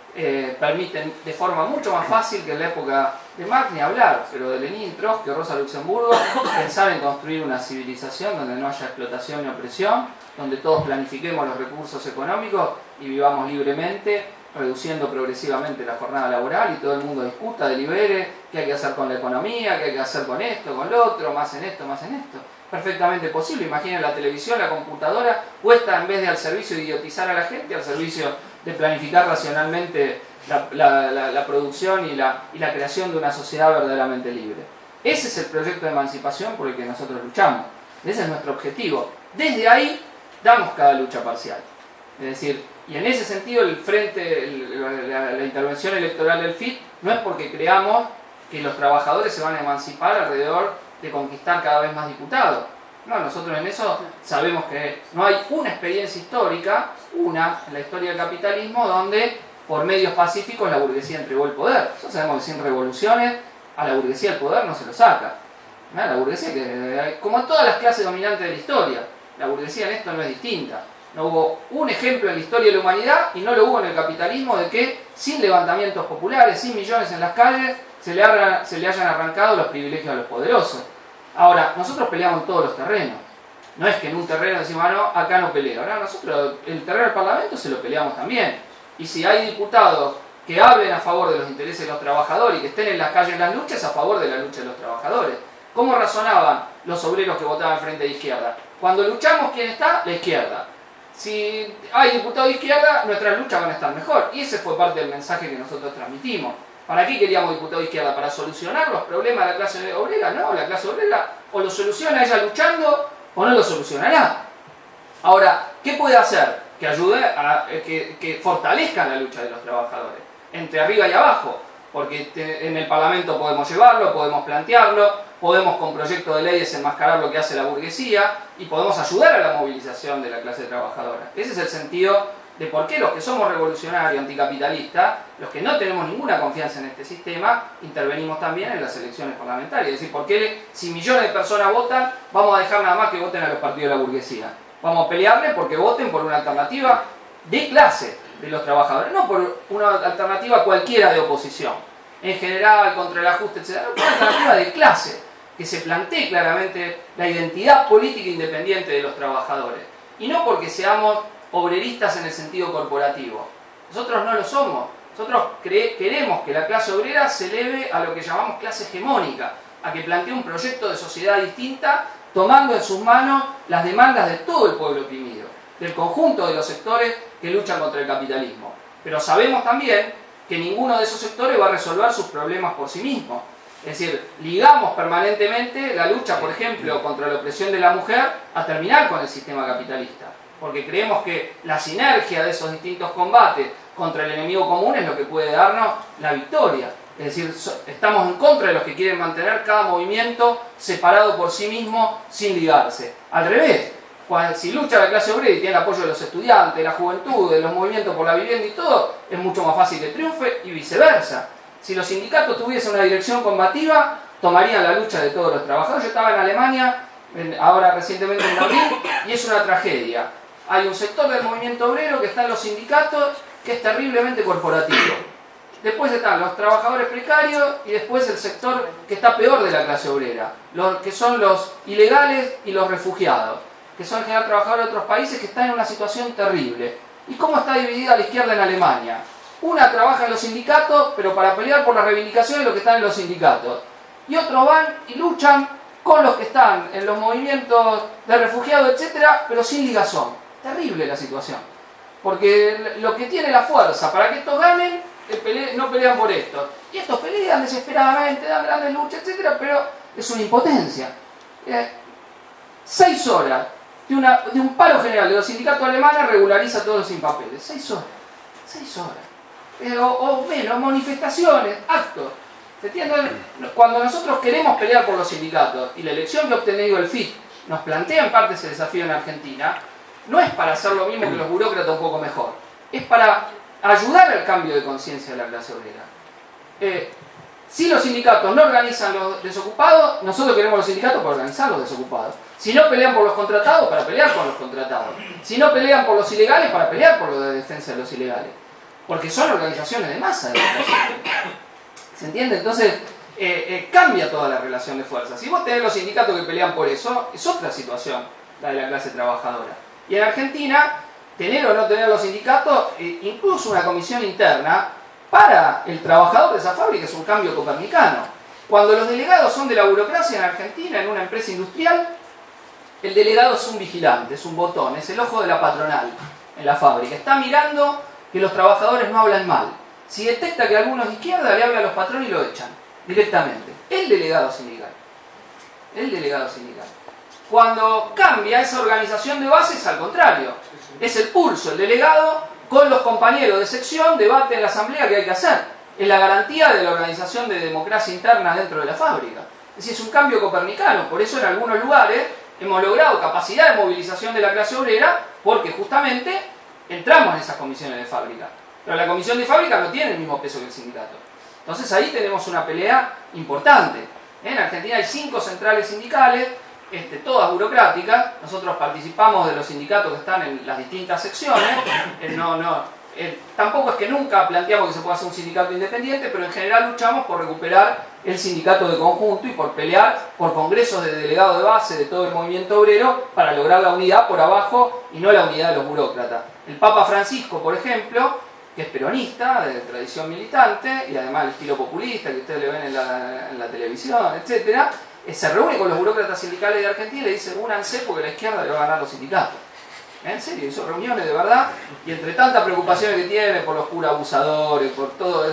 permiten de forma mucho más fácil que en la época de Marx ni hablar, pero de Lenin, Trotsky, Rosa Luxemburgo, pensar en construir una civilización donde no haya explotación ni opresión, donde todos planifiquemos los recursos económicos y vivamos libremente, reduciendo progresivamente la jornada laboral y todo el mundo discuta, delibere qué hay que hacer con la economía, qué hay que hacer con esto, con lo otro, más en esto, más en esto. Perfectamente posible. Imaginen la televisión, la computadora, puesta en vez de al servicio de idiotizar a la gente, al servicio de planificar racionalmente la producción y la creación de una sociedad verdaderamente libre. Ese es el proyecto de emancipación por el que nosotros luchamos. Ese es nuestro objetivo. Desde ahí damos cada lucha parcial. Es decir, y en ese sentido el frente, la intervención electoral del FIT no es porque creamos que los trabajadores se van a emancipar alrededor de conquistar cada vez más diputados. No, nosotros en eso sabemos que no hay una experiencia histórica, en la historia del capitalismo, donde por medios pacíficos la burguesía entregó el poder. Nosotros sabemos que sin revoluciones a la burguesía el poder no se lo saca. La burguesía, como en todas las clases dominantes de la historia, la burguesía en esto no es distinta. No hubo un ejemplo en la historia de la humanidad, y no lo hubo en el capitalismo, de que sin levantamientos populares, sin millones en las calles, se le hayan arrancado los privilegios a los poderosos. Ahora, nosotros peleamos en todos los terrenos. No es que en un terreno decimos, no, acá no peleo. Ahora nosotros el terreno del Parlamento se lo peleamos también. Y si hay diputados que hablen a favor de los intereses de los trabajadores y que estén en las calles en las luchas, a favor de la lucha de los trabajadores. ¿Cómo razonaban los obreros que votaban frente de izquierda? Cuando luchamos, ¿quién está? La izquierda. Si hay diputados de izquierda, nuestras luchas van a estar mejor. Y ese fue parte del mensaje que nosotros transmitimos. ¿Para qué queríamos diputados de izquierda? ¿Para solucionar los problemas de la clase obrera? No, la clase obrera o lo soluciona ella luchando o no lo solucionará. Ahora, ¿qué puede hacer? Que ayude a que fortalezca la lucha de los trabajadores, entre arriba y abajo, porque en el Parlamento podemos llevarlo, podemos plantearlo, podemos con proyectos de ley desenmascarar lo que hace la burguesía y podemos ayudar a la movilización de la clase trabajadora. Ese es el sentido de por qué los que somos revolucionarios, anticapitalistas, los que no tenemos ninguna confianza en este sistema, intervenimos también en las elecciones parlamentarias. Es decir, por qué si millones de personas votan, vamos a dejar nada más que voten a los partidos de la burguesía. Vamos a pelearle porque voten por una alternativa de clase de los trabajadores, no por una alternativa cualquiera de oposición, en general, contra el ajuste, etc. No, una alternativa de clase, que se plantee claramente la identidad política independiente de los trabajadores. Y no porque seamos obreristas en el sentido corporativo. Nosotros no lo somos. Nosotros queremos que la clase obrera se eleve a lo que llamamos clase hegemónica, a que plantee un proyecto de sociedad distinta, tomando en sus manos las demandas de todo el pueblo oprimido, del conjunto de los sectores que luchan contra el capitalismo. Pero sabemos también que ninguno de esos sectores va a resolver sus problemas por sí mismo. Es decir, ligamos permanentemente la lucha, por ejemplo, contra la opresión de la mujer a terminar con el sistema capitalista. porque creemos que la sinergia de esos distintos combates contra el enemigo común es lo que puede darnos la victoria. Es decir, estamos en contra de los que quieren mantener cada movimiento separado por sí mismo, sin ligarse. Al revés, si lucha la clase obrera y tiene el apoyo de los estudiantes, de la juventud, de los movimientos por la vivienda y todo, es mucho más fácil que triunfe, y viceversa. Si los sindicatos tuviesen una dirección combativa, tomarían la lucha de todos los trabajadores. Yo estaba en Alemania, ahora recientemente en Berlín, y es una tragedia. Hay un sector del movimiento obrero que está en los sindicatos, que es terriblemente corporativo. Después están los trabajadores precarios y después el sector que está peor de la clase obrera, que son los ilegales y los refugiados, que son en general trabajadores de otros países que están en una situación terrible. ¿Y cómo está dividida la izquierda en Alemania? Una trabaja en los sindicatos, pero para pelear por las reivindicaciones de los que están en los sindicatos. Y otros van y luchan con los que están en los movimientos de refugiados, etcétera, pero sin ligazón. Terrible la situación. Porque lo que tiene la fuerza para que estos ganen, no pelean por esto. Y estos pelean desesperadamente, dan grandes luchas, etcétera, pero es una impotencia. 6 horas de un paro general de los sindicatos alemanes regulariza a todos los sin papeles. 6 horas. 6 horas. O menos, manifestaciones, actos. ¿Se entiende? Cuando nosotros queremos pelear por los sindicatos y la elección que ha obtenido el FIT nos plantea en parte ese desafío en Argentina, no es para hacer lo mismo que los burócratas un poco mejor, es para ayudar al cambio de conciencia de la clase obrera. Si los sindicatos no organizan los desocupados, nosotros queremos los sindicatos para organizar los desocupados. Si no pelean por los contratados, para pelear con los contratados. Si no pelean por los ilegales, para pelear por la defensa de los ilegales. Porque son organizaciones de masa de la clase obrera. ¿Se entiende? Entonces, cambia toda la relación de fuerza. Si vos tenés los sindicatos que pelean por eso, es otra situación, la de la clase trabajadora. Y en Argentina, tener o no tener los sindicatos, incluso una comisión interna, para el trabajador de esa fábrica es un cambio copernicano. Cuando los delegados son de la burocracia en Argentina, en una empresa industrial, el delegado es un vigilante, es un botón, es el ojo de la patronal en la fábrica. Está mirando que los trabajadores no hablan mal. Si detecta que alguno es de izquierda, le habla a los patrones y lo echan directamente. El delegado sindical. El delegado sindical. Cuando cambia esa organización de base es al contrario. Es el pulso, el delegado con los compañeros de sección, debate en la asamblea que hay que hacer. Es la garantía de la organización de democracia interna dentro de la fábrica. Es decir, es un cambio copernicano. Por eso en algunos lugares hemos logrado capacidad de movilización de la clase obrera, porque justamente entramos en esas comisiones de fábrica. Pero la comisión de fábrica no tiene el mismo peso que el sindicato. Entonces ahí tenemos una pelea importante. En Argentina hay 5 centrales sindicales, todas burocráticas. Nosotros participamos de los sindicatos que están en las distintas secciones. Tampoco es que nunca planteamos que se pueda hacer un sindicato independiente, pero en general luchamos por recuperar el sindicato de conjunto y por pelear por congresos de delegados de base de todo el movimiento obrero para lograr la unidad por abajo y no la unidad de los burócratas. El Papa Francisco, por ejemplo, que es peronista, de tradición militante, y además el estilo populista que ustedes le ven en la televisión, etc., se reúne con los burócratas sindicales de Argentina y le dice: únanse porque la izquierda le va a ganar los sindicatos. En serio, hizo reuniones de verdad, y entre tantas preocupaciones que tiene por los curas abusadores, por todo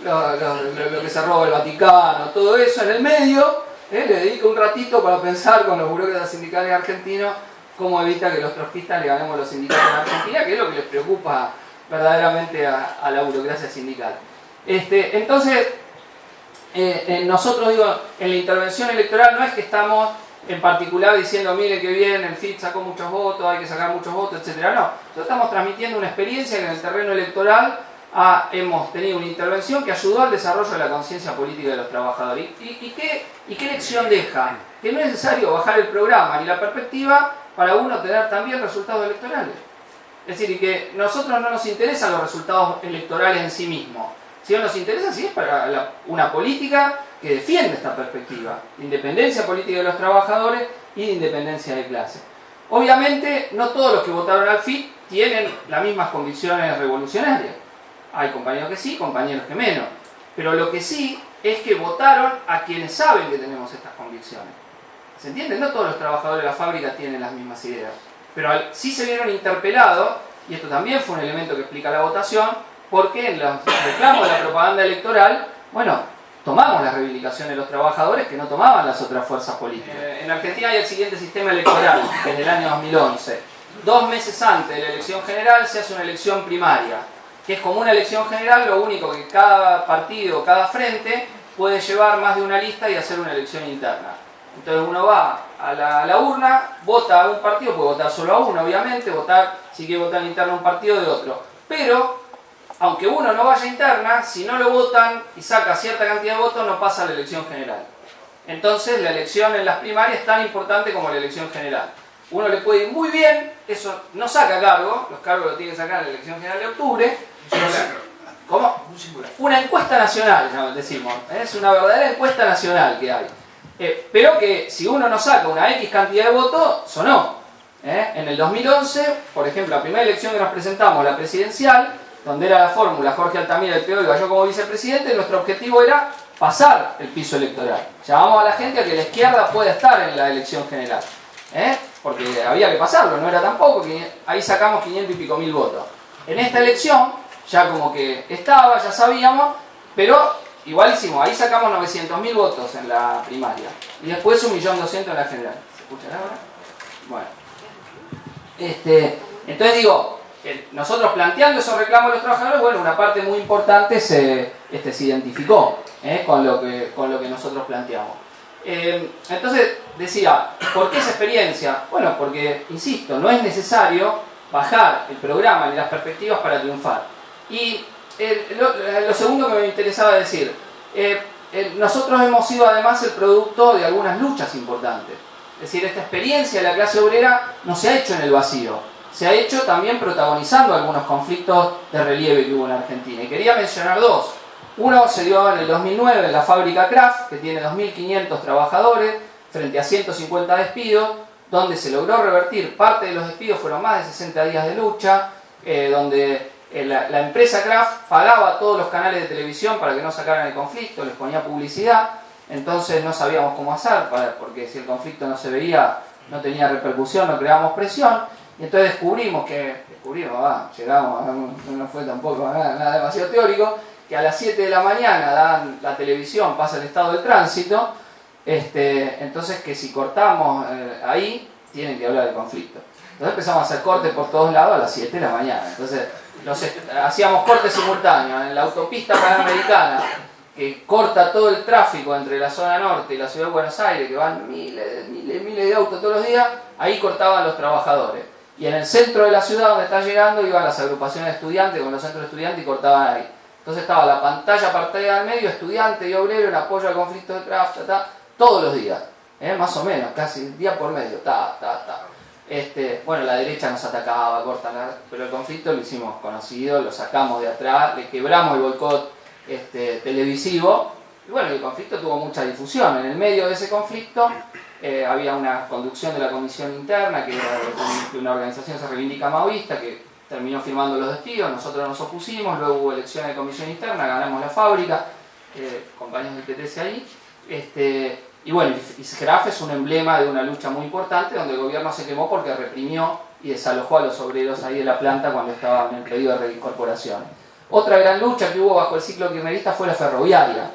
lo que se roba el Vaticano, todo eso, en el medio, le dedica un ratito para pensar con los burócratas sindicales argentinos cómo evita que los trotskistas le ganemos los sindicatos en Argentina, que es lo que les preocupa verdaderamente a la burocracia sindical. Entonces, nosotros, en la intervención electoral no es que estamos en particular diciendo: mire qué bien, el FIT sacó muchos votos, hay que sacar muchos votos, etcétera. No, nosotros estamos transmitiendo una experiencia que en el terreno electoral hemos tenido una intervención que ayudó al desarrollo de la conciencia política de los trabajadores. ¿Y qué lección deja? Que no es necesario bajar el programa ni la perspectiva para uno tener también resultados electorales. Es decir, que nosotros no nos interesan los resultados electorales en sí mismos. Si no nos interesa, sí es para una política que defiende esta perspectiva de independencia política de los trabajadores y de independencia de clase. Obviamente, no todos los que votaron al FIT tienen las mismas convicciones revolucionarias. Hay compañeros que sí, compañeros que menos. Pero lo que sí es que votaron a quienes saben que tenemos estas convicciones. ¿Se entiende? No todos los trabajadores de la fábrica tienen las mismas ideas. Pero sí se vieron interpelados, y esto también fue un elemento que explica la votación, porque en los reclamos de la propaganda electoral, tomamos las reivindicaciones de los trabajadores que no tomaban las otras fueras políticas. En Argentina hay el siguiente sistema electoral, desde el año 2011. 2 meses antes de la elección general se hace una elección primaria, que es como una elección general, lo único que cada partido, cada frente puede llevar más de una lista y hacer una elección interna. Entonces uno va a la urna, vota a un partido, puede votar solo a uno, obviamente, si quiere votar en interna un partido de otro. Pero, aunque uno no vaya a interna, si no lo votan y saca cierta cantidad de votos, no pasa a la elección general. Entonces la elección en las primarias es tan importante como la elección general. Uno le puede ir muy bien, eso no saca cargo, los cargos los tiene que sacar en la elección general de octubre. ¿Cómo? Una encuesta nacional, decimos. Es una verdadera encuesta nacional que hay. Pero que si uno no saca una X cantidad de votos, sonó. En el 2011, por ejemplo, la primera elección que nos presentamos, la presidencial, donde era la fórmula Jorge Altamira, el peor, iba yo como vicepresidente, nuestro objetivo era pasar el piso electoral. Llamamos a la gente a que la izquierda pueda estar en la elección general. Porque había que pasarlo, no era tampoco, que ahí sacamos 500 y pico mil votos. En esta elección, ya como que estaba, ya sabíamos, pero igual hicimos, ahí sacamos 900.000 votos en la primaria. Y después 1.200.000 en la general. ¿Se escucha ahora? Bueno. Entonces digo, nosotros planteando esos reclamos de los trabajadores, bueno, una parte muy importante se identificó con lo que nosotros planteamos. Entonces decía, ¿por qué esa experiencia? Bueno, porque, insisto, no es necesario bajar el programa ni las perspectivas para triunfar. Y lo segundo que me interesaba decir, nosotros hemos sido además el producto de algunas luchas importantes. Es decir, esta experiencia de la clase obrera no se ha hecho en el vacío, se ha hecho también protagonizando algunos conflictos de relieve que hubo en Argentina. Y quería mencionar dos. Uno se dio en el 2009 en la fábrica Kraft, que tiene 2.500 trabajadores, frente a 150 despidos, donde se logró revertir parte de los despidos, fueron más de 60 días de lucha, donde la empresa Kraft pagaba a todos los canales de televisión para que no sacaran el conflicto, les ponía publicidad, entonces no sabíamos cómo hacer, porque si el conflicto no se veía, no tenía repercusión, no creábamos presión, y entonces llegamos, no fue tampoco nada demasiado teórico, que a las 7 de la mañana dan la televisión, pasa el estado del tránsito, entonces que si cortamos ahí, tienen que hablar del conflicto. Entonces empezamos a hacer cortes por todos lados a las 7 de la mañana. Entonces hacíamos cortes simultáneos en la autopista panamericana, que corta todo el tráfico entre la zona norte y la ciudad de Buenos Aires, que van miles de autos todos los días, ahí cortaban los trabajadores. Y en el centro de la ciudad donde está llegando iban las agrupaciones de estudiantes con los centros de estudiantes y cortaban ahí. Entonces estaba la pantalla partida del medio, estudiante y obrero en apoyo al conflicto de Kraft, todos los días, más o menos, casi día por medio, Bueno, la derecha nos atacaba, pero el conflicto lo hicimos conocido, lo sacamos de atrás, le quebramos el boicot televisivo, y bueno, el conflicto tuvo mucha difusión. En el medio de ese conflicto había una conducción de la comisión interna, que era de una organización que se reivindica maoísta, que terminó firmando los despidos, nosotros nos opusimos, luego hubo elecciones de comisión interna, ganamos la fábrica, compañeros del PTC ahí, y bueno, Kraft es un emblema de una lucha muy importante donde el gobierno se quemó porque reprimió y desalojó a los obreros ahí de la planta cuando estaban en el pedido de reincorporación. Otra gran lucha que hubo bajo el ciclo kirchnerista fue la ferroviaria.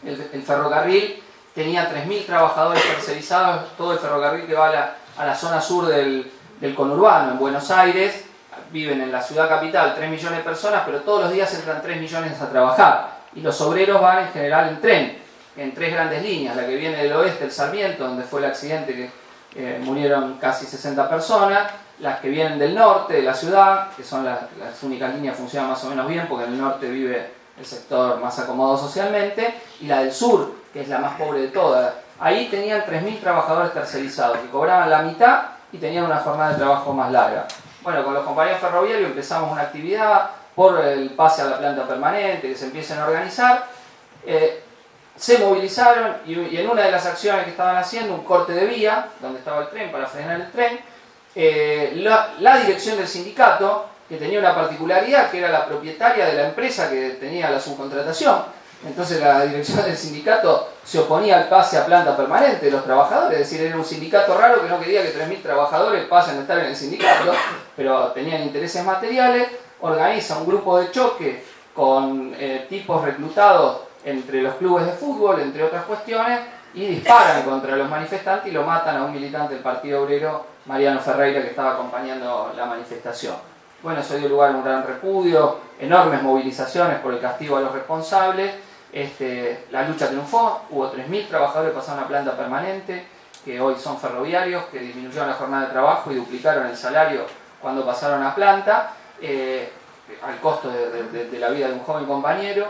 El ferrocarril tenía 3.000 trabajadores tercerizados, todo el ferrocarril que va a la zona sur del conurbano, en Buenos Aires. Viven en la ciudad capital 3 millones de personas, pero todos los días entran 3 millones a trabajar. Y los obreros van en general en tren, en 3 grandes líneas. La que viene del oeste, el Sarmiento, donde fue el accidente que murieron casi 60 personas. Las que vienen del norte de la ciudad, que son las únicas líneas que funcionan más o menos bien, porque en el norte vive el sector más acomodado socialmente. Y la del sur, que es la más pobre de todas. Ahí tenían 3.000 trabajadores tercerizados, que cobraban la mitad y tenían una jornada de trabajo más larga. Bueno, con los compañeros ferroviarios empezamos una actividad por el pase a la planta permanente, que se empiecen a organizar. Se movilizaron y en una de las acciones que estaban haciendo, un corte de vía, donde estaba el tren para frenar el tren, la dirección del sindicato, que tenía una particularidad, que era la propietaria de la empresa que tenía la subcontratación. Entonces la dirección del sindicato se oponía al pase a planta permanente de los trabajadores, es decir, era un sindicato raro que no quería que 3.000 trabajadores pasen a estar en el sindicato, pero tenían intereses materiales. Organiza un grupo de choque con tipos reclutados entre los clubes de fútbol, entre otras cuestiones, y disparan contra los manifestantes y lo matan a un militante del Partido Obrero, Mariano Ferreira, que estaba acompañando la manifestación. Bueno, eso dio lugar a un gran repudio, enormes movilizaciones por el castigo a los responsables. La lucha triunfó, hubo 3.000 trabajadores que pasaron a planta permanente, que hoy son ferroviarios, que disminuyeron la jornada de trabajo y duplicaron el salario cuando pasaron a planta, al costo de la vida de un joven compañero,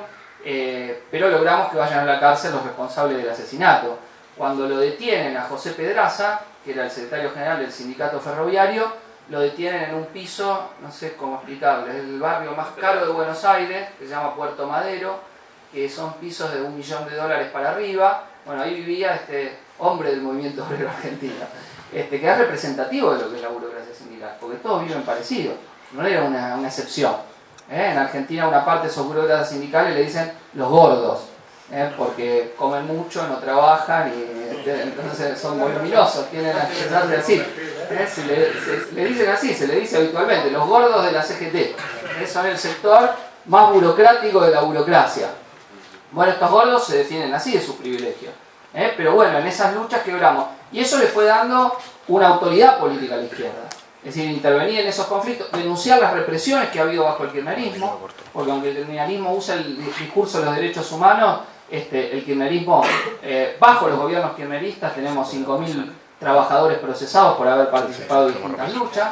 pero logramos que vayan a la cárcel los responsables del asesinato. Cuando lo detienen a José Pedraza, que era el secretario general del sindicato ferroviario, lo detienen en un piso, no sé cómo explicarles, el barrio más caro de Buenos Aires, que se llama Puerto Madero, que son pisos de $1 millón para arriba. Bueno, ahí vivía este hombre del movimiento obrero argentino, que es representativo de lo que es la burocracia sindical, porque todos viven parecido, no era una excepción. En Argentina una parte de esos burócratas sindicales le dicen los gordos, porque comen mucho, no trabajan y entonces son voluminosos, tienen la necesidad de decir. Le dicen así, se le dice habitualmente, los gordos de la CGT, son el sector más burocrático de la burocracia. Bueno, estos gordos se defienden así de sus privilegios, pero bueno, en esas luchas quebramos, y eso le fue dando una autoridad política a la izquierda. Es decir, intervenir en esos conflictos, denunciar las represiones que ha habido bajo el kirchnerismo, porque aunque el kirchnerismo usa el discurso de los derechos humanos, el kirchnerismo, bajo los gobiernos kirchneristas tenemos 5.000 trabajadores procesados por haber participado en distintas luchas.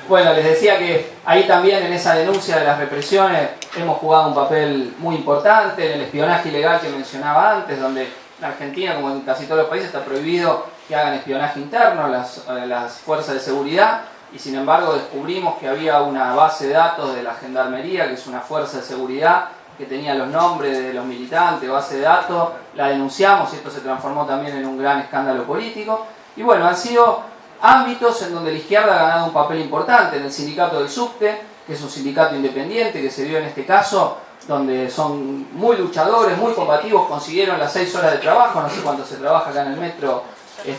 Bueno, les decía que ahí también en esa denuncia de las represiones hemos jugado un papel muy importante en el espionaje ilegal que mencionaba antes, donde en Argentina, como en casi todos los países, está prohibido que hagan espionaje interno las fuerzas de seguridad, y sin embargo descubrimos que había una base de datos de la Gendarmería, que es una fuerza de seguridad, que tenía los nombres de los militantes, base de datos, la denunciamos y esto se transformó también en un gran escándalo político. Y bueno, han sido ámbitos en donde la izquierda ha ganado un papel importante, en el sindicato del subte, que es un sindicato independiente que se dio en este caso, donde son muy luchadores, muy combativos, consiguieron las 6 horas de trabajo, no sé cuánto se trabaja acá en el metro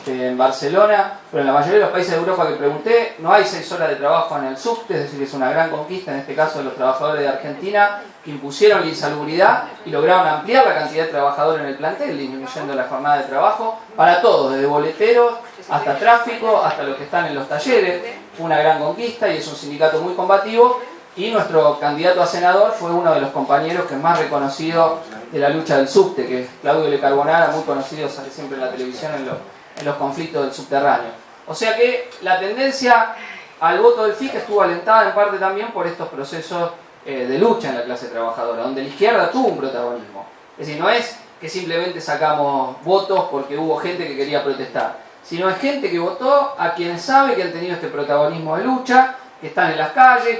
en Barcelona, pero en la mayoría de los países de Europa que pregunté no hay 6 horas de trabajo en el subte, es decir, que es una gran conquista, en este caso de los trabajadores de Argentina, que impusieron la insalubridad y lograron ampliar la cantidad de trabajadores en el plantel, disminuyendo la jornada de trabajo para todos, desde boleteros hasta tráfico, hasta los que están en los talleres. Fue una gran conquista y es un sindicato muy combativo, y nuestro candidato a senador fue uno de los compañeros que más reconocido de la lucha del subte, que es Claudio L. Carbonara, muy conocido, sale siempre en la televisión en los conflictos del subterráneo. O sea que la tendencia al voto del FIC estuvo alentada en parte también por estos procesos de lucha en la clase trabajadora, donde la izquierda tuvo un protagonismo. Es decir, no es que simplemente sacamos votos porque hubo gente que quería protestar, sino es gente que votó a quien sabe que han tenido este protagonismo de lucha, que están en las calles,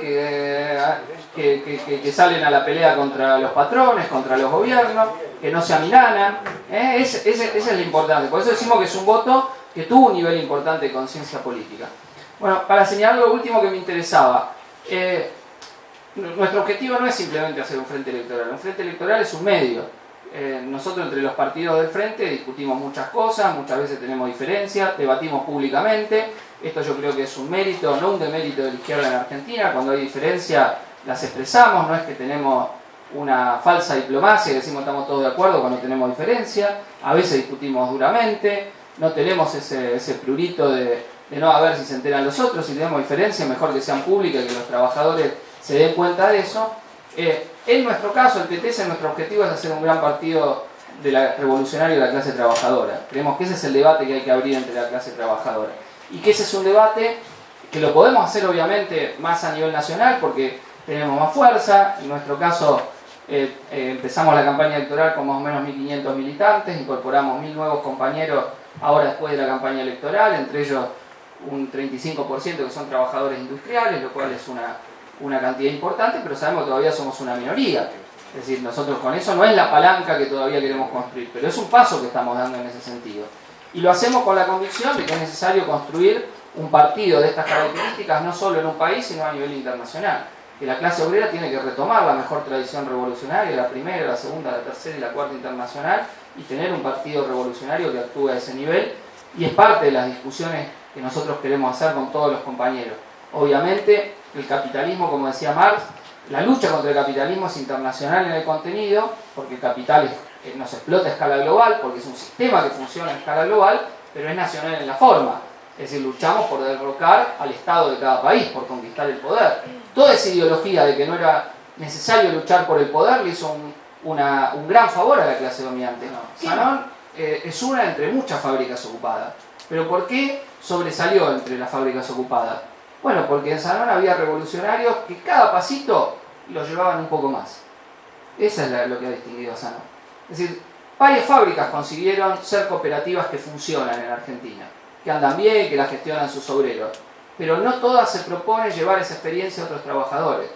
que salen a la pelea contra los patrones, contra los gobiernos, que no se amilanan. Ese es lo importante. Por eso decimos que es un voto que tuvo un nivel importante de conciencia política. Bueno, para señalar lo último que me interesaba, nuestro objetivo no es simplemente hacer un frente electoral. Un frente electoral es un medio. Nosotros entre los partidos del frente discutimos muchas cosas, muchas veces tenemos diferencias, debatimos públicamente. Esto yo creo que es un mérito, no un demérito de la izquierda en Argentina. Cuando hay diferencias las expresamos, no es que tenemos una falsa diplomacia, que decimos estamos todos de acuerdo cuando tenemos diferencias. A veces discutimos duramente, no tenemos ese prurito de no a ver si se enteran los otros. Si tenemos diferencias, mejor que sean públicas y que los trabajadores se den cuenta de eso. En nuestro caso, el PTS, nuestro objetivo es hacer un gran partido revolucionario de la clase trabajadora. Creemos que ese es el debate que hay que abrir entre la clase trabajadora. Y que ese es un debate que lo podemos hacer obviamente más a nivel nacional porque tenemos más fuerza. En nuestro caso empezamos la campaña electoral con más o menos 1.500 militantes, incorporamos 1.000 nuevos compañeros ahora después de la campaña electoral, entre ellos un 35% que son trabajadores industriales, lo cual es una cantidad importante, pero sabemos que todavía somos una minoría. Es decir, nosotros con eso no es la palanca que todavía queremos construir, pero es un paso que estamos dando en ese sentido. Y lo hacemos con la convicción de que es necesario construir un partido de estas características no solo en un país, sino a nivel internacional. Que la clase obrera tiene que retomar la mejor tradición revolucionaria, la primera, la segunda, la tercera y la cuarta internacional, y tener un partido revolucionario que actúe a ese nivel, y es parte de las discusiones que nosotros queremos hacer con todos los compañeros. Obviamente, el capitalismo, como decía Marx, La lucha contra el capitalismo es internacional en el contenido, porque el capital nos explota a escala global, porque es un sistema que funciona a escala global, pero es nacional en la forma. Es decir, luchamos por derrocar al Estado de cada país, por conquistar el poder. Toda esa ideología de que no era necesario luchar por el poder le hizo un gran favor a la clase dominante. Sanón es una entre muchas fábricas ocupadas. ¿Pero por qué sobresalió entre las fábricas ocupadas? Bueno, porque en Sanón había revolucionarios que cada pasito lo llevaban un poco más. Eso es lo que ha distinguido a Sanón. Es decir, varias fábricas consiguieron ser cooperativas que funcionan en Argentina, que andan bien, que las gestionan sus obreros. Pero no todas se proponen llevar esa experiencia a otros trabajadores.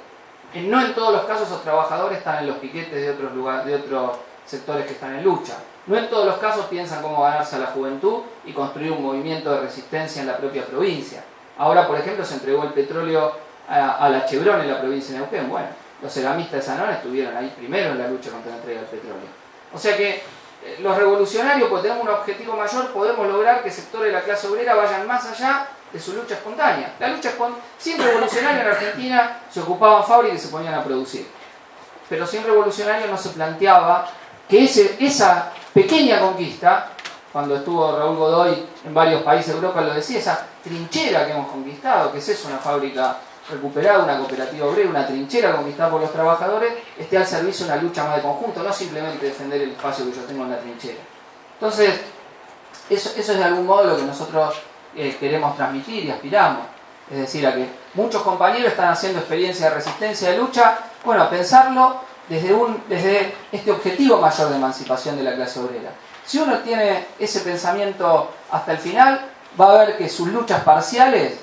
No en todos los casos esos trabajadores están en los piquetes de otros lugares, de otros sectores que están en lucha. No en todos los casos piensan cómo ganarse a la juventud y construir un movimiento de resistencia en la propia provincia. Ahora, por ejemplo, se entregó el petróleo a la Chevron en la provincia de Neuquén. Bueno, los ceramistas de Sanón estuvieron ahí primero en la lucha contra la entrega del petróleo. O sea que los revolucionarios, pues tenemos un objetivo mayor, podemos lograr que sectores de la clase obrera vayan más allá de su lucha espontánea. La lucha sin revolucionario en Argentina se ocupaban fábricas y se ponían a producir. Pero sin revolucionario no se planteaba que esa pequeña conquista, cuando estuvo Raúl Godoy en varios países de Europa, lo decía, esa trinchera que hemos conquistado, que es eso, una fábrica recuperada, una cooperativa obrera, una trinchera conquistada por los trabajadores, esté al servicio de una lucha más de conjunto, no simplemente defender el espacio que yo tengo en la trinchera. Entonces, eso es de algún modo lo que nosotros queremos transmitir y aspiramos. Es decir, a que muchos compañeros están haciendo experiencia de resistencia, de lucha, bueno, a pensarlo desde este objetivo mayor de emancipación de la clase obrera. Si uno tiene ese pensamiento hasta el final, va a ver que sus luchas parciales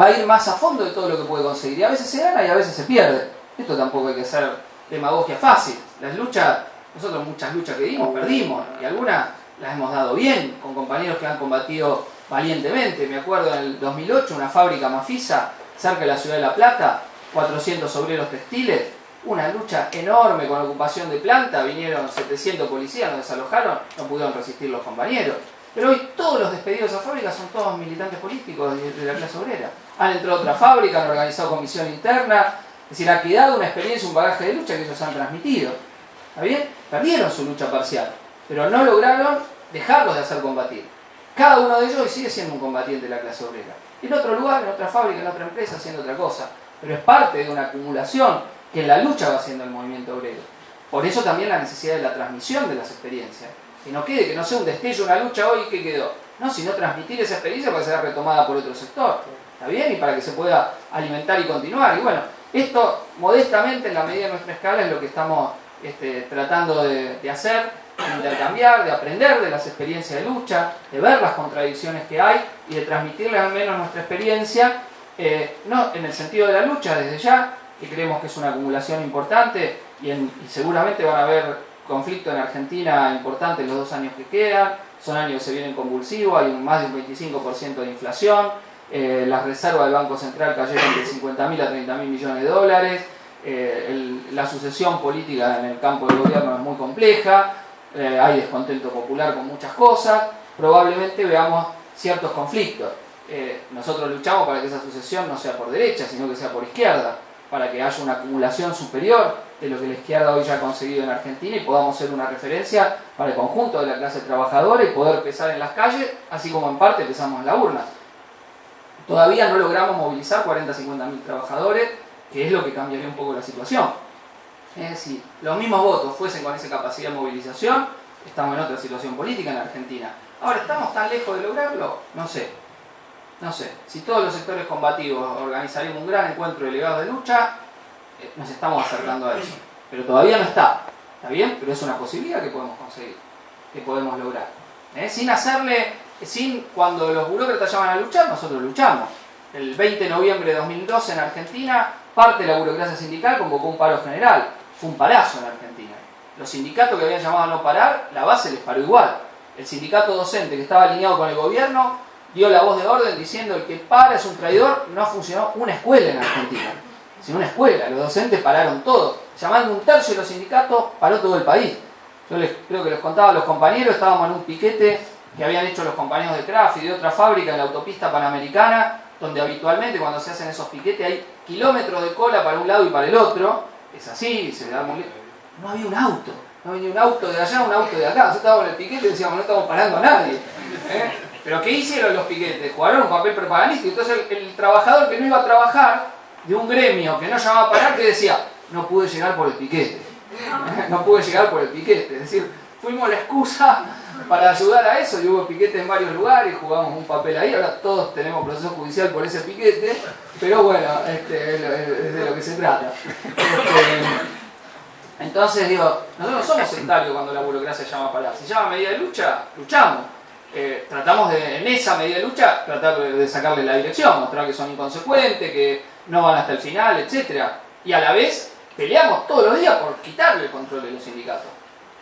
va a ir más a fondo de todo lo que puede conseguir. Y a veces se gana y a veces se pierde. Esto tampoco hay que hacer demagogia fácil. Las luchas, nosotros muchas luchas que dimos, perdimos. Y algunas las hemos dado bien, con compañeros que han combatido valientemente. Me acuerdo en el 2008, una fábrica Mafisa, cerca de la ciudad de La Plata, 400 obreros textiles, una lucha enorme con ocupación de planta, vinieron 700 policías, nos desalojaron, no pudieron resistir los compañeros. Pero hoy todos los despedidos de esa fábrica son todos militantes políticos de la clase obrera. Han entrado a otra fábrica, han organizado comisión interna, es decir, ha quedado una experiencia, un bagaje de lucha que ellos han transmitido. ¿Está bien? Perdieron su lucha parcial, pero no lograron dejarlos de hacer combatir. Cada uno de ellos hoy sigue siendo un combatiente de la clase obrera. En otro lugar, en otra fábrica, en otra empresa, haciendo otra cosa. Pero es parte de una acumulación que en la lucha va haciendo el movimiento obrero. Por eso también la necesidad de la transmisión de las experiencias. Que no quede, que no sea un destello, una lucha hoy que quedó. No, sino transmitir esa experiencia para que sea retomada por otro sector. ¿Está bien? Y para que se pueda alimentar y continuar. Y bueno, esto modestamente en la medida de nuestra escala es lo que estamos tratando de hacer, de intercambiar, de aprender de las experiencias de lucha, de ver las contradicciones que hay y de transmitirles al menos nuestra experiencia, no en el sentido de la lucha desde ya, que creemos que es una acumulación importante y seguramente van a haber conflictos en Argentina importantes en los 2 años que quedan, son años que se vienen convulsivos, hay más de un 25% de inflación, las reservas del Banco Central cayeron de 50.000 a 30.000 millones de dólares, la sucesión política en el campo del gobierno es muy compleja, hay descontento popular con muchas cosas, probablemente veamos ciertos conflictos. Nosotros luchamos para que esa sucesión no sea por derecha, sino que sea por izquierda, para que haya una acumulación superior de lo que la izquierda hoy ya ha conseguido en Argentina y podamos ser una referencia para el conjunto de la clase trabajadora y poder pesar en las calles, así como en parte pesamos en la urna. Todavía no logramos movilizar 40-50.000 trabajadores, que es lo que cambiaría un poco la situación. Si los mismos votos fuesen con esa capacidad de movilización, estamos en otra situación política en Argentina. Ahora, ¿estamos tan lejos de lograrlo? No sé. Si todos los sectores combativos organizaríamos un gran encuentro de delegados de lucha, nos estamos acercando a eso. Pero todavía no está. ¿Está bien? Pero es una posibilidad que podemos conseguir, que podemos lograr. Sin cuando los burócratas llaman a luchar, nosotros luchamos. El 20 de noviembre de 2012 en Argentina, parte de la burocracia sindical convocó un paro general. Fue un parazo en Argentina. Los sindicatos que habían llamado a no parar, la base les paró igual. El sindicato docente que estaba alineado con el gobierno dio la voz de orden diciendo el que para es un traidor. No funcionó una escuela en Argentina. Sin una escuela, los docentes pararon todo. Llamando un tercio de los sindicatos, paró todo el país. Yo creo que les contaba a los compañeros, estábamos en un piquete que habían hecho los compañeros de Kraft y de otra fábrica en la autopista Panamericana, donde habitualmente cuando se hacen esos piquetes hay kilómetros de cola para un lado y para el otro, es así, se da muy... No había un auto, no venía un auto de allá, un auto de acá. Nosotros estábamos en el piquete y decíamos, no estamos parando a nadie. Pero ¿qué hicieron los piquetes? Jugaron un papel propagandístico. Entonces el trabajador que no iba a trabajar, de un gremio que no llamaba a parar, que decía, no pude llegar por el piquete. No pude llegar por el piquete. Es decir, fuimos la excusa para ayudar a eso, y hubo piquetes en varios lugares, jugamos un papel ahí, ahora todos tenemos proceso judicial por ese piquete, pero bueno, es de lo que se trata. Entonces digo, nosotros no somos sectarios cuando la burocracia llama a parar. Si llama medida de lucha, luchamos. Tratamos de, en esa medida de lucha, tratar de sacarle la dirección, mostrar que son inconsecuentes, que no van hasta el final, etc. Y a la vez peleamos todos los días por quitarle el control de los sindicatos.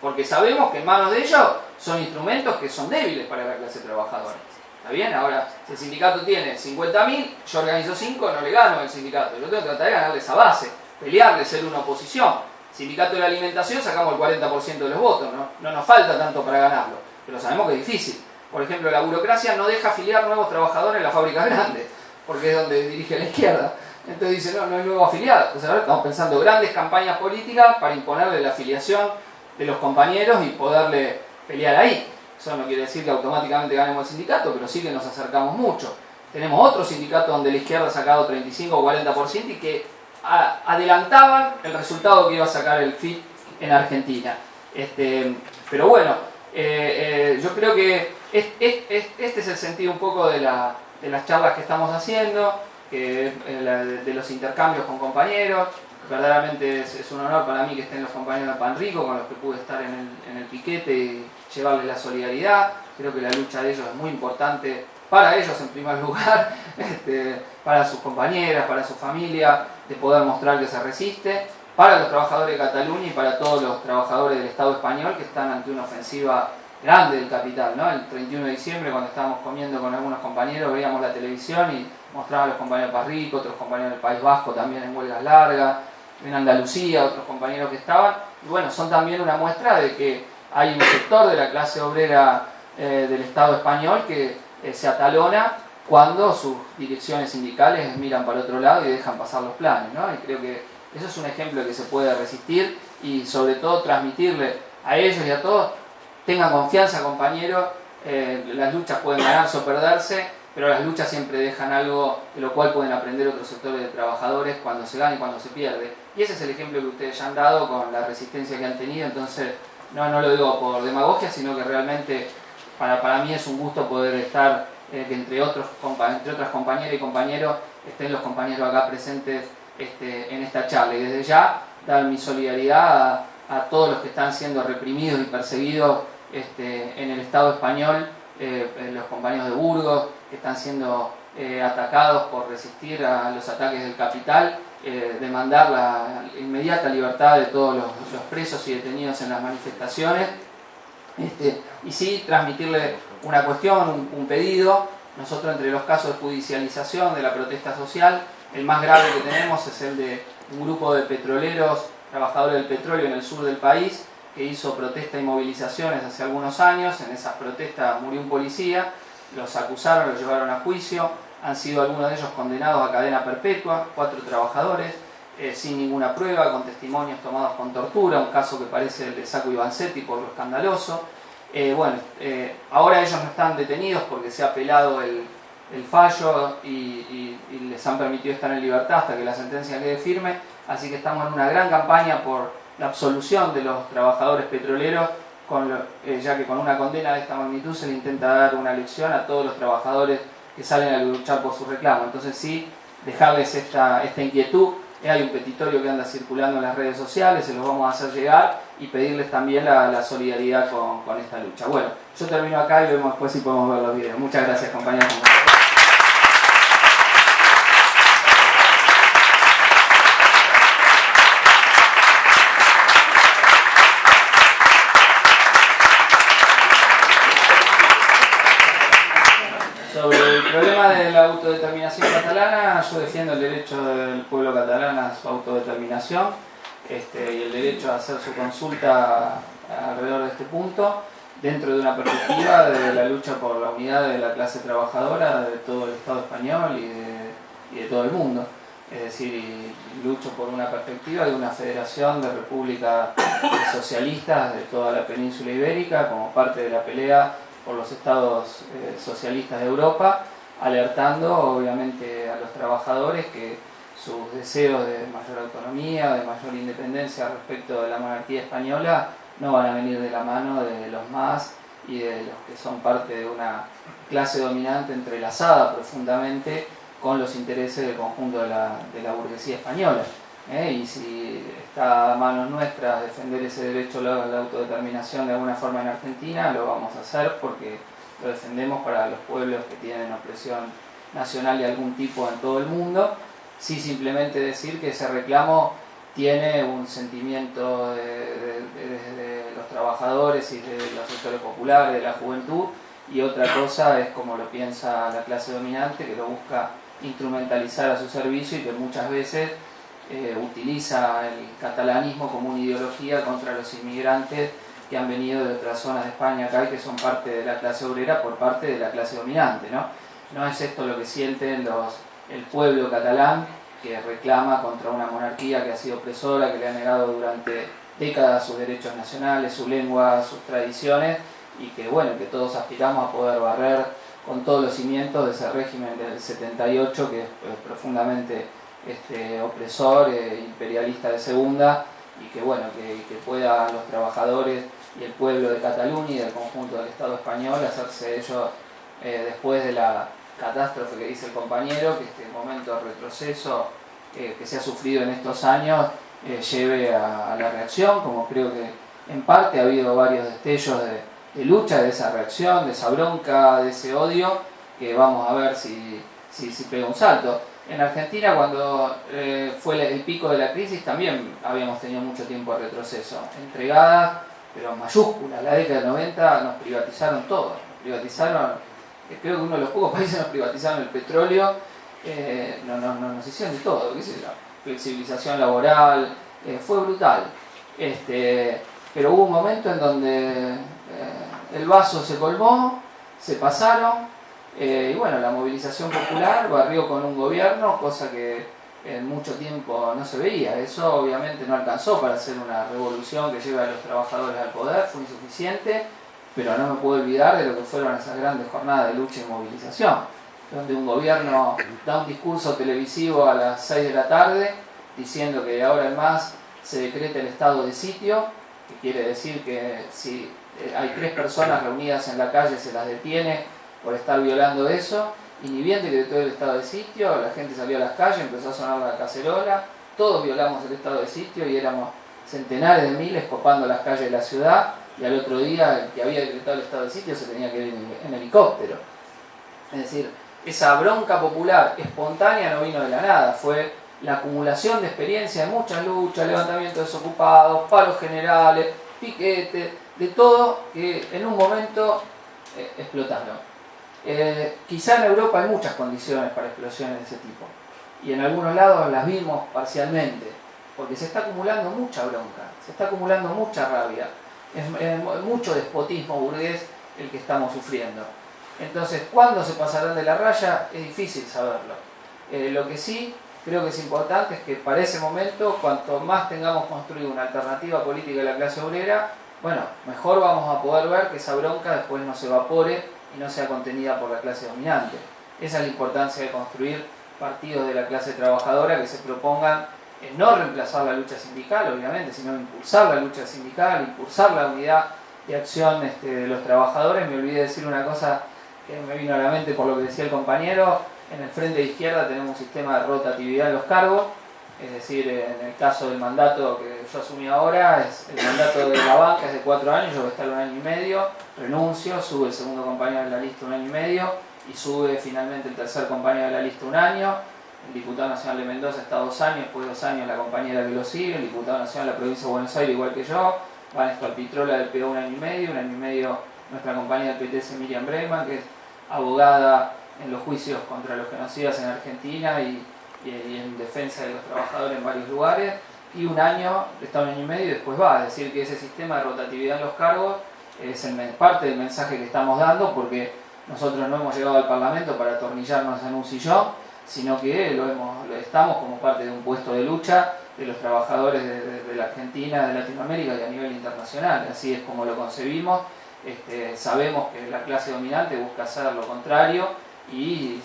Porque sabemos que en manos de ellos son instrumentos que son débiles para la clase trabajadora. ¿Está bien? Ahora, si el sindicato tiene 50.000, yo organizo 5, no le gano al sindicato. Yo tengo que tratar de ganarle esa base, pelearle, ser una oposición. Sindicato de la alimentación sacamos el 40% de los votos, no nos falta tanto para ganarlo, pero sabemos que es difícil. Por ejemplo, la burocracia no deja afiliar nuevos trabajadores en las fábricas grandes, porque es donde dirige la izquierda. Entonces dice, no hay nuevo afiliado. Entonces ahora estamos pensando grandes campañas políticas para imponerle la afiliación de los compañeros y poderle pelear ahí. Eso no quiere decir que automáticamente ganemos el sindicato, pero sí que nos acercamos mucho. Tenemos otro sindicato donde la izquierda ha sacado 35 o 40% y que adelantaban el resultado que iba a sacar el FIT en Argentina. Pero bueno, yo creo que este es el sentido un poco de las charlas que estamos haciendo, de los intercambios con compañeros. Verdaderamente es un honor para mí que estén los compañeros de Panrico, con los que pude estar en el piquete y llevarles la solidaridad. Creo que la lucha de ellos es muy importante para ellos en primer lugar, para sus compañeras, para su familia, de poder mostrar que se resiste, para los trabajadores de Cataluña y para todos los trabajadores del Estado español que están ante una ofensiva grande del capital, ¿no? El 31 de diciembre, cuando estábamos comiendo con algunos compañeros, veíamos la televisión y mostraban a los compañeros de Panrico, otros compañeros del País Vasco también en huelgas largas, en Andalucía, otros compañeros que estaban, y bueno, son también una muestra de que hay un sector de la clase obrera del Estado español que se atalona cuando sus direcciones sindicales miran para otro lado y dejan pasar los planes, ¿no? Y creo que eso es un ejemplo que se puede resistir y sobre todo transmitirle a ellos y a todos, tengan confianza, compañeros, las luchas pueden ganarse o perderse, pero las luchas siempre dejan algo de lo cual pueden aprender otros sectores de trabajadores cuando se gana y cuando se pierde. Y ese es el ejemplo que ustedes ya han dado con la resistencia que han tenido, entonces no lo digo por demagogia, sino que realmente para mí es un gusto poder estar, que entre otras compañeras y compañeros estén los compañeros acá presentes en esta charla. Y desde ya dar mi solidaridad a todos los que están siendo reprimidos y perseguidos en el Estado español, los compañeros de Burgos que están siendo atacados por resistir a los ataques del capital, demandar la inmediata libertad de todos los presos y detenidos en las manifestaciones, y sí transmitirle una cuestión, un pedido. Nosotros, entre los casos de judicialización de la protesta social, el más grave que tenemos es el de un grupo de petroleros, trabajadores del petróleo en el sur del país, que hizo protesta y movilizaciones hace algunos años. En esas protestas murió un policía, los acusaron, los llevaron a juicio, han sido algunos de ellos condenados a cadena perpetua, 4 trabajadores, sin ninguna prueba, con testimonios tomados con tortura, un caso que parece el de Sacco y Vanzetti por lo escandaloso. Ahora ellos no están detenidos porque se ha apelado el fallo y les han permitido estar en libertad hasta que la sentencia quede firme, así que estamos en una gran campaña por la absolución de los trabajadores petroleros, ya que con una condena de esta magnitud se le intenta dar una lección a todos los trabajadores que salen a luchar por su reclamo. Entonces sí, dejarles esta inquietud. Hay un petitorio que anda circulando en las redes sociales, se los vamos a hacer llegar y pedirles también la solidaridad con esta lucha. Bueno, yo termino acá y vemos después si podemos ver los videos. Muchas gracias, compañeros. Sobre el problema de la autodeterminación catalana, yo defiendo el derecho del pueblo catalán a su autodeterminación y el derecho a hacer su consulta alrededor de este punto, dentro de una perspectiva de la lucha por la unidad de la clase trabajadora de todo el Estado español y de y de todo el mundo. Es decir, y lucho por una perspectiva de una federación de repúblicas socialistas de toda la península ibérica como parte de la pelea por los estados socialistas de Europa, alertando obviamente a los trabajadores que sus deseos de mayor autonomía, de mayor independencia respecto de la monarquía española no van a venir de la mano de los MAS y de los que son parte de una clase dominante entrelazada profundamente con los intereses del conjunto de la burguesía española. Y si está a manos nuestras defender ese derecho a la autodeterminación de alguna forma en Argentina, lo vamos a hacer porque lo defendemos para los pueblos que tienen opresión nacional de algún tipo en todo el mundo. Sí, simplemente decir que ese reclamo tiene un sentimiento de los trabajadores y de los sectores populares, de la juventud, y otra cosa es como lo piensa la clase dominante, que lo busca instrumentalizar a su servicio y que muchas veces utiliza el catalanismo como una ideología contra los inmigrantes que han venido de otras zonas de España acá y que son parte de la clase obrera por parte de la clase dominante, ¿no? No es esto lo que sienten el pueblo catalán, que reclama contra una monarquía que ha sido opresora, que le ha negado durante décadas sus derechos nacionales, su lengua, sus tradiciones, y que bueno, que todos aspiramos a poder barrer con todos los cimientos de ese régimen del 78 que es profundamente opresor, imperialista de segunda, y que bueno, que puedan los trabajadores y el pueblo de Cataluña y del conjunto del Estado español hacerse ellos después de la catástrofe que dice el compañero, que este momento de retroceso que se ha sufrido en estos años lleve a la reacción, como creo que en parte ha habido varios destellos de lucha, de esa reacción, de esa bronca, de ese odio, que vamos a ver si pega un salto. En Argentina, cuando fue el pico de la crisis, también habíamos tenido mucho tiempo de retroceso, entregada, pero en mayúscula. La década del 90 nos privatizaron todo, nos privatizaron, creo que uno de los pocos países nos privatizaron el petróleo, nos hicieron de todo, qué sé yo, flexibilización laboral, fue brutal. Pero hubo un momento en donde el vaso se colmó, se pasaron, y bueno, la movilización popular barrió con un gobierno, cosa que en mucho tiempo no se veía. Eso obviamente no alcanzó para hacer una revolución que lleve a los trabajadores al poder, fue insuficiente, pero no me puedo olvidar de lo que fueron esas grandes jornadas de lucha y movilización, donde un gobierno da un discurso televisivo a las 6 de la tarde diciendo que de ahora en más se decreta el estado de sitio, que quiere decir que si hay 3 personas reunidas en la calle se las detiene por estar violando eso, y ni bien decretó el estado de sitio, la gente salió a las calles, empezó a sonar la cacerola, todos violamos el estado de sitio y éramos centenares de miles copando las calles de la ciudad, y al otro día el que había decretado el estado de sitio se tenía que ir en helicóptero. Es decir, esa bronca popular espontánea no vino de la nada, fue la acumulación de experiencia de muchas luchas, levantamientos desocupados, paros generales, piquetes, de todo que en un momento explotaron. Quizá en Europa hay muchas condiciones para explosiones de ese tipo, y en algunos lados las vimos parcialmente, porque se está acumulando mucha bronca, se está acumulando mucha rabia, es mucho despotismo burgués el que estamos sufriendo. Entonces, ¿cuándo se pasarán de la raya? Es difícil saberlo. Lo que sí creo que es importante es que para ese momento, cuanto más tengamos construido una alternativa política de la clase obrera, bueno, mejor vamos a poder ver que esa bronca después no se evapore y no sea contenida por la clase dominante. Esa es la importancia de construir partidos de la clase trabajadora que se propongan no reemplazar la lucha sindical, obviamente, sino impulsar la lucha sindical, impulsar la unidad de acción de los trabajadores. Me olvidé decir una cosa que me vino a la mente por lo que decía el compañero. En el frente de izquierda tenemos un sistema de rotatividad en los cargos, es decir, en el caso del mandato que yo asumí ahora, el mandato de la banca es de 4 años, yo voy a estar 1 año y medio, renuncio, sube el segundo compañero de la lista 1 año y medio, y sube finalmente el tercer compañero de la lista 1 año. El diputado nacional de Mendoza está 2 años, después de 2 años la compañera que lo sigue, el diputado nacional de la provincia de Buenos Aires igual que yo, Vanessa Pitrola del PO 1 año y medio nuestra compañera del PTS Miriam Bregman, que es abogada en los juicios contra los genocidas en Argentina y en defensa de los trabajadores en varios lugares, y 1 año, está 1 año y medio y después va. Es decir, que ese sistema de rotatividad en los cargos es parte del mensaje que estamos dando, porque nosotros no hemos llegado al Parlamento para atornillarnos en un sillón, sino que lo estamos como parte de un puesto de lucha de los trabajadores de la Argentina, de Latinoamérica y a nivel internacional. Así es como lo concebimos. Sabemos que la clase dominante busca hacer lo contrario y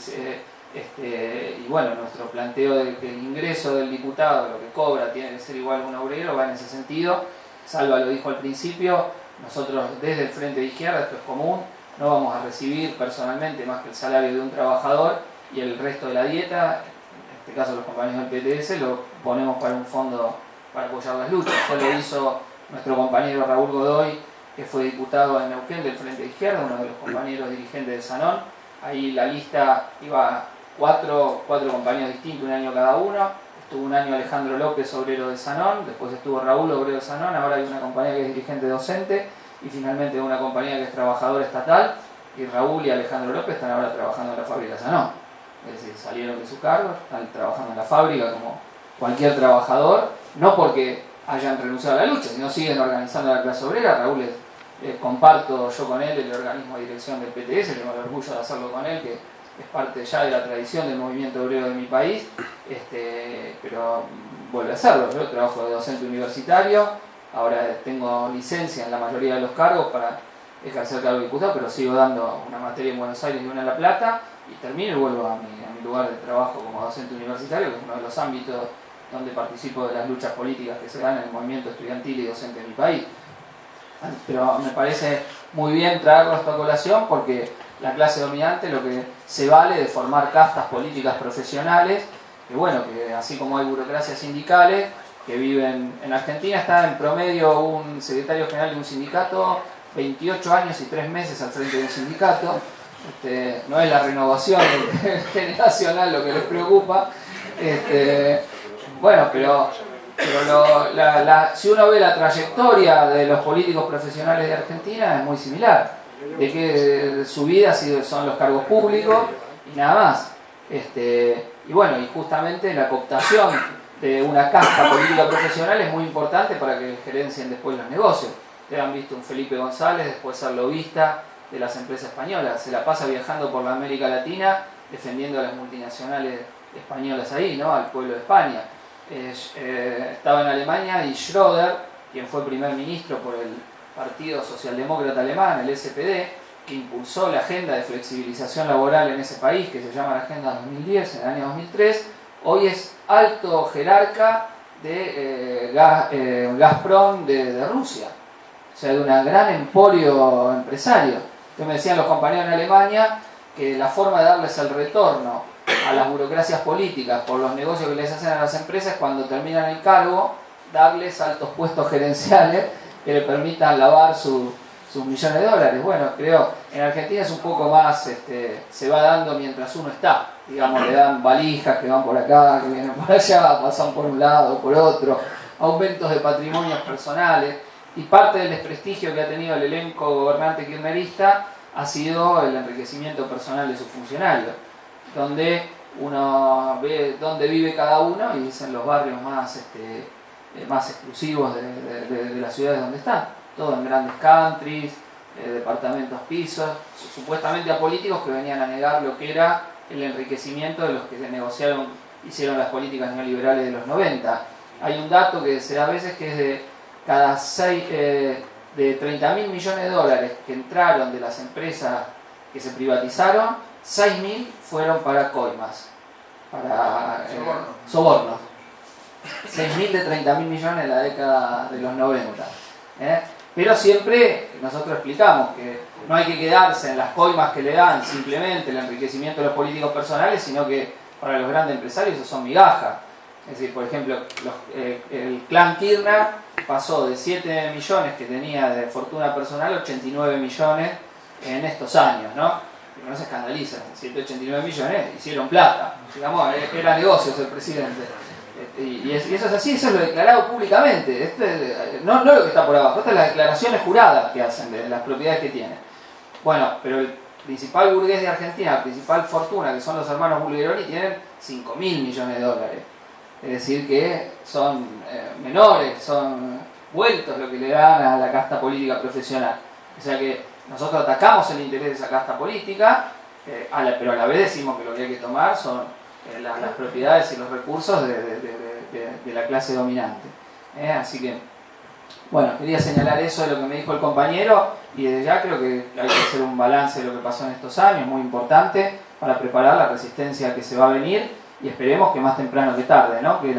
bueno, nuestro planteo de que el ingreso del diputado, lo que cobra, tiene que ser igual a un obrero, va en ese sentido. Salva lo dijo al principio, nosotros desde el Frente de Izquierda, esto es común, no vamos a recibir personalmente más que el salario de un trabajador y el resto de la dieta, en este caso los compañeros del PTS, lo ponemos para un fondo para apoyar las luchas. Esto lo hizo nuestro compañero Raúl Godoy, que fue diputado en Neuquén del Frente de Izquierda, uno de los compañeros dirigentes de Sanón. Ahí la lista iba cuatro compañeros distintos, un año cada uno. Estuvo un año Alejandro López, obrero de Sanón, después estuvo Raúl, obrero de Sanón, ahora hay una compañía que es dirigente docente y finalmente una compañía que es trabajadora estatal, y Raúl y Alejandro López están ahora trabajando en la fábrica de Sanón. Es decir, salieron de su cargo, están trabajando en la fábrica como cualquier trabajador, no porque hayan renunciado a la lucha, sino siguen organizando la clase obrera. Raúl comparto yo con él el organismo de dirección del PTS, tengo el orgullo de hacerlo con él, que es parte ya de la tradición del movimiento obrero de mi país, pero vuelve a hacerlo. Yo trabajo de docente universitario, ahora tengo licencia en la mayoría de los cargos para ejercer cargo de diputado, pero sigo dando una materia en Buenos Aires y una en La Plata, y termino y vuelvo a mi lugar de trabajo como docente universitario, que es uno de los ámbitos donde participo de las luchas políticas que se dan en el movimiento estudiantil y docente de mi país. Pero me parece muy bien traerlo a esta colación porque la clase dominante lo que se vale de formar castas políticas profesionales, que bueno, que así como hay burocracias sindicales que viven en Argentina, está en promedio un secretario general de un sindicato 28 años y 3 meses al frente de un sindicato. No es la renovación generacional lo que les preocupa, bueno, pero si uno ve la trayectoria de los políticos profesionales de Argentina es muy similar, de que su vida son los cargos públicos y nada más. Y bueno, y justamente la cooptación de una casta política profesional es muy importante para que gerencien después los negocios. Ustedes han visto un Felipe González después ser lobista de las empresas españolas, se la pasa viajando por la América Latina defendiendo a las multinacionales españolas ahí, ¿no? Al pueblo de España. Estaba en Alemania y Schröder, quien fue primer ministro por el Partido Socialdemócrata Alemán, el SPD, que impulsó la agenda de flexibilización laboral en ese país, que se llama la Agenda 2010, en el año 2003, hoy es alto jerarca de Gazprom de Rusia, o sea, de un gran emporio empresario. Que me decían los compañeros en Alemania que la forma de darles el retorno a las burocracias políticas por los negocios que les hacen a las empresas cuando terminan el cargo, darles altos puestos gerenciales que le permitan lavar sus millones de dólares. Bueno, creo en Argentina es un poco más, se va dando mientras uno está, digamos, le dan valijas que van por acá, que vienen por allá, pasan por un lado, por otro, aumentos de patrimonios personales, y parte del desprestigio que ha tenido el elenco gobernante kirchnerista ha sido el enriquecimiento personal de sus funcionarios, donde uno ve dónde vive cada uno y es en los barrios más exclusivos de las ciudades donde están, todo en grandes countries, departamentos pisos, supuestamente a políticos que venían a negar lo que era el enriquecimiento de los que se hicieron las políticas neoliberales de los 90. Hay un dato que se da a veces que es de cada 30.000 millones de dólares que entraron de las empresas que se privatizaron, 6.000 fueron para coimas, para sobornos. 6.000 de 30.000 millones en la década de los 90. Pero siempre nosotros explicamos que no hay que quedarse en las coimas que le dan simplemente el enriquecimiento de los políticos personales, sino que para los grandes empresarios eso son migajas. Es decir, por ejemplo, el clan Kirchner pasó de 7 millones que tenía de fortuna personal a 89 millones en estos años, ¿no? No se escandalicen, 189 millones hicieron plata, digamos, era negocios el presidente. Y eso es así, eso es lo declarado públicamente, no lo que está por abajo, estas son las declaraciones juradas que hacen de las propiedades que tienen. Bueno, pero el principal burgués de Argentina, la principal fortuna, que son los hermanos Bulgeroni, tienen 5.000 millones de dólares. Es decir, que son menores, son vueltos lo que le dan a la casta política profesional. O sea que nosotros atacamos el interés de esa casta política, pero a la vez decimos que lo que hay que tomar son las propiedades y los recursos de la clase dominante. Así que, bueno, quería señalar eso de lo que me dijo el compañero, y desde ya creo que hay que hacer un balance de lo que pasó en estos años, muy importante, para preparar la resistencia que se va a venir, y esperemos que más temprano que tarde, ¿no? Que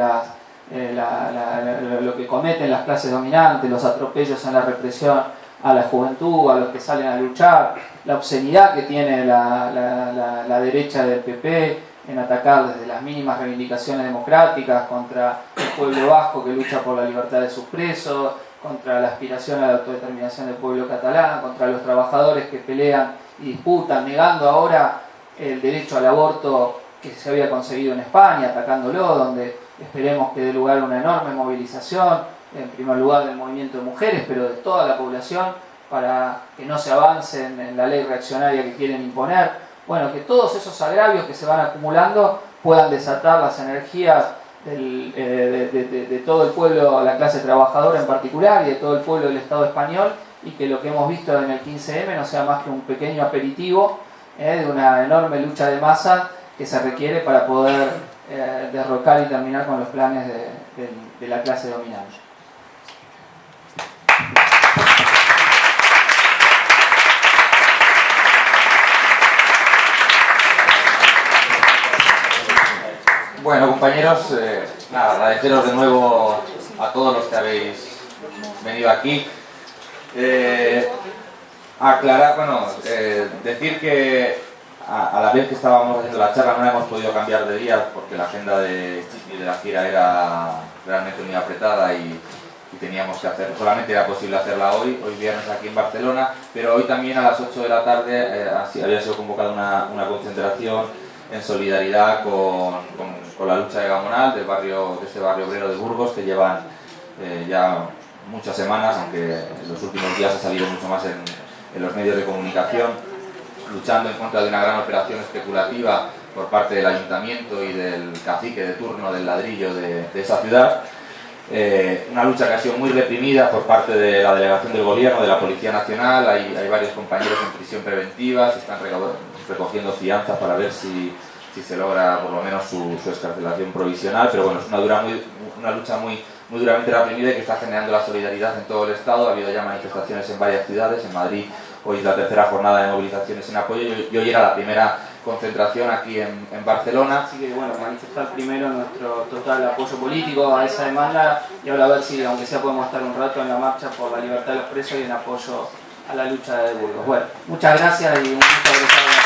lo que cometen las clases dominantes, los atropellos en la represión a la juventud, a los que salen a luchar, la obscenidad que tiene la derecha del PP en atacar desde las mínimas reivindicaciones democráticas contra el pueblo vasco que lucha por la libertad de sus presos, contra la aspiración a la autodeterminación del pueblo catalán, contra los trabajadores que pelean y disputan, negando ahora el derecho al aborto que se había conseguido en España, atacándolo, donde esperemos que dé lugar a una enorme movilización, en primer lugar del movimiento de mujeres, pero de toda la población, para que no se avance en la ley reaccionaria que quieren imponer. Bueno, que todos esos agravios que se van acumulando puedan desatar las energías de todo el pueblo, la clase trabajadora en particular, y de todo el pueblo del Estado español, y que lo que hemos visto en el 15M no sea más que un pequeño aperitivo de una enorme lucha de masa que se requiere para poder derrocar y terminar con los planes de la clase dominante. Bueno, compañeros, nada, agradeceros de nuevo a todos los que habéis venido aquí. Aclarar, bueno, decir que a la vez que estábamos haciendo la charla no hemos podido cambiar de día porque la agenda de la gira era realmente muy apretada y teníamos que hacer, solamente era posible hacerla hoy viernes aquí en Barcelona, pero hoy también a las 8 de la tarde había sido convocada una concentración en solidaridad con la lucha de Gamonal, de este barrio obrero de Burgos, que llevan ya muchas semanas, aunque en los últimos días ha salido mucho más en los medios de comunicación, luchando en contra de una gran operación especulativa por parte del ayuntamiento y del cacique de turno del ladrillo de esa ciudad. Una lucha que ha sido muy reprimida por parte de la delegación del gobierno, de la Policía Nacional. Hay varios compañeros en prisión preventiva, se están recogiendo fianzas para ver si se logra por lo menos su excarcelación provisional, pero bueno, es una lucha muy duramente reprimida y que está generando la solidaridad en todo el Estado. Ha habido ya manifestaciones en varias ciudades, en Madrid hoy es la tercera jornada de movilizaciones en apoyo y hoy era la primera concentración aquí en Barcelona. Así que bueno, manifestar primero nuestro total apoyo político a esa demanda y ahora a ver si, aunque sea, podemos estar un rato en la marcha por la libertad de los presos y en apoyo a la lucha de Burgos. Bueno, muchas gracias y un gusto haber estado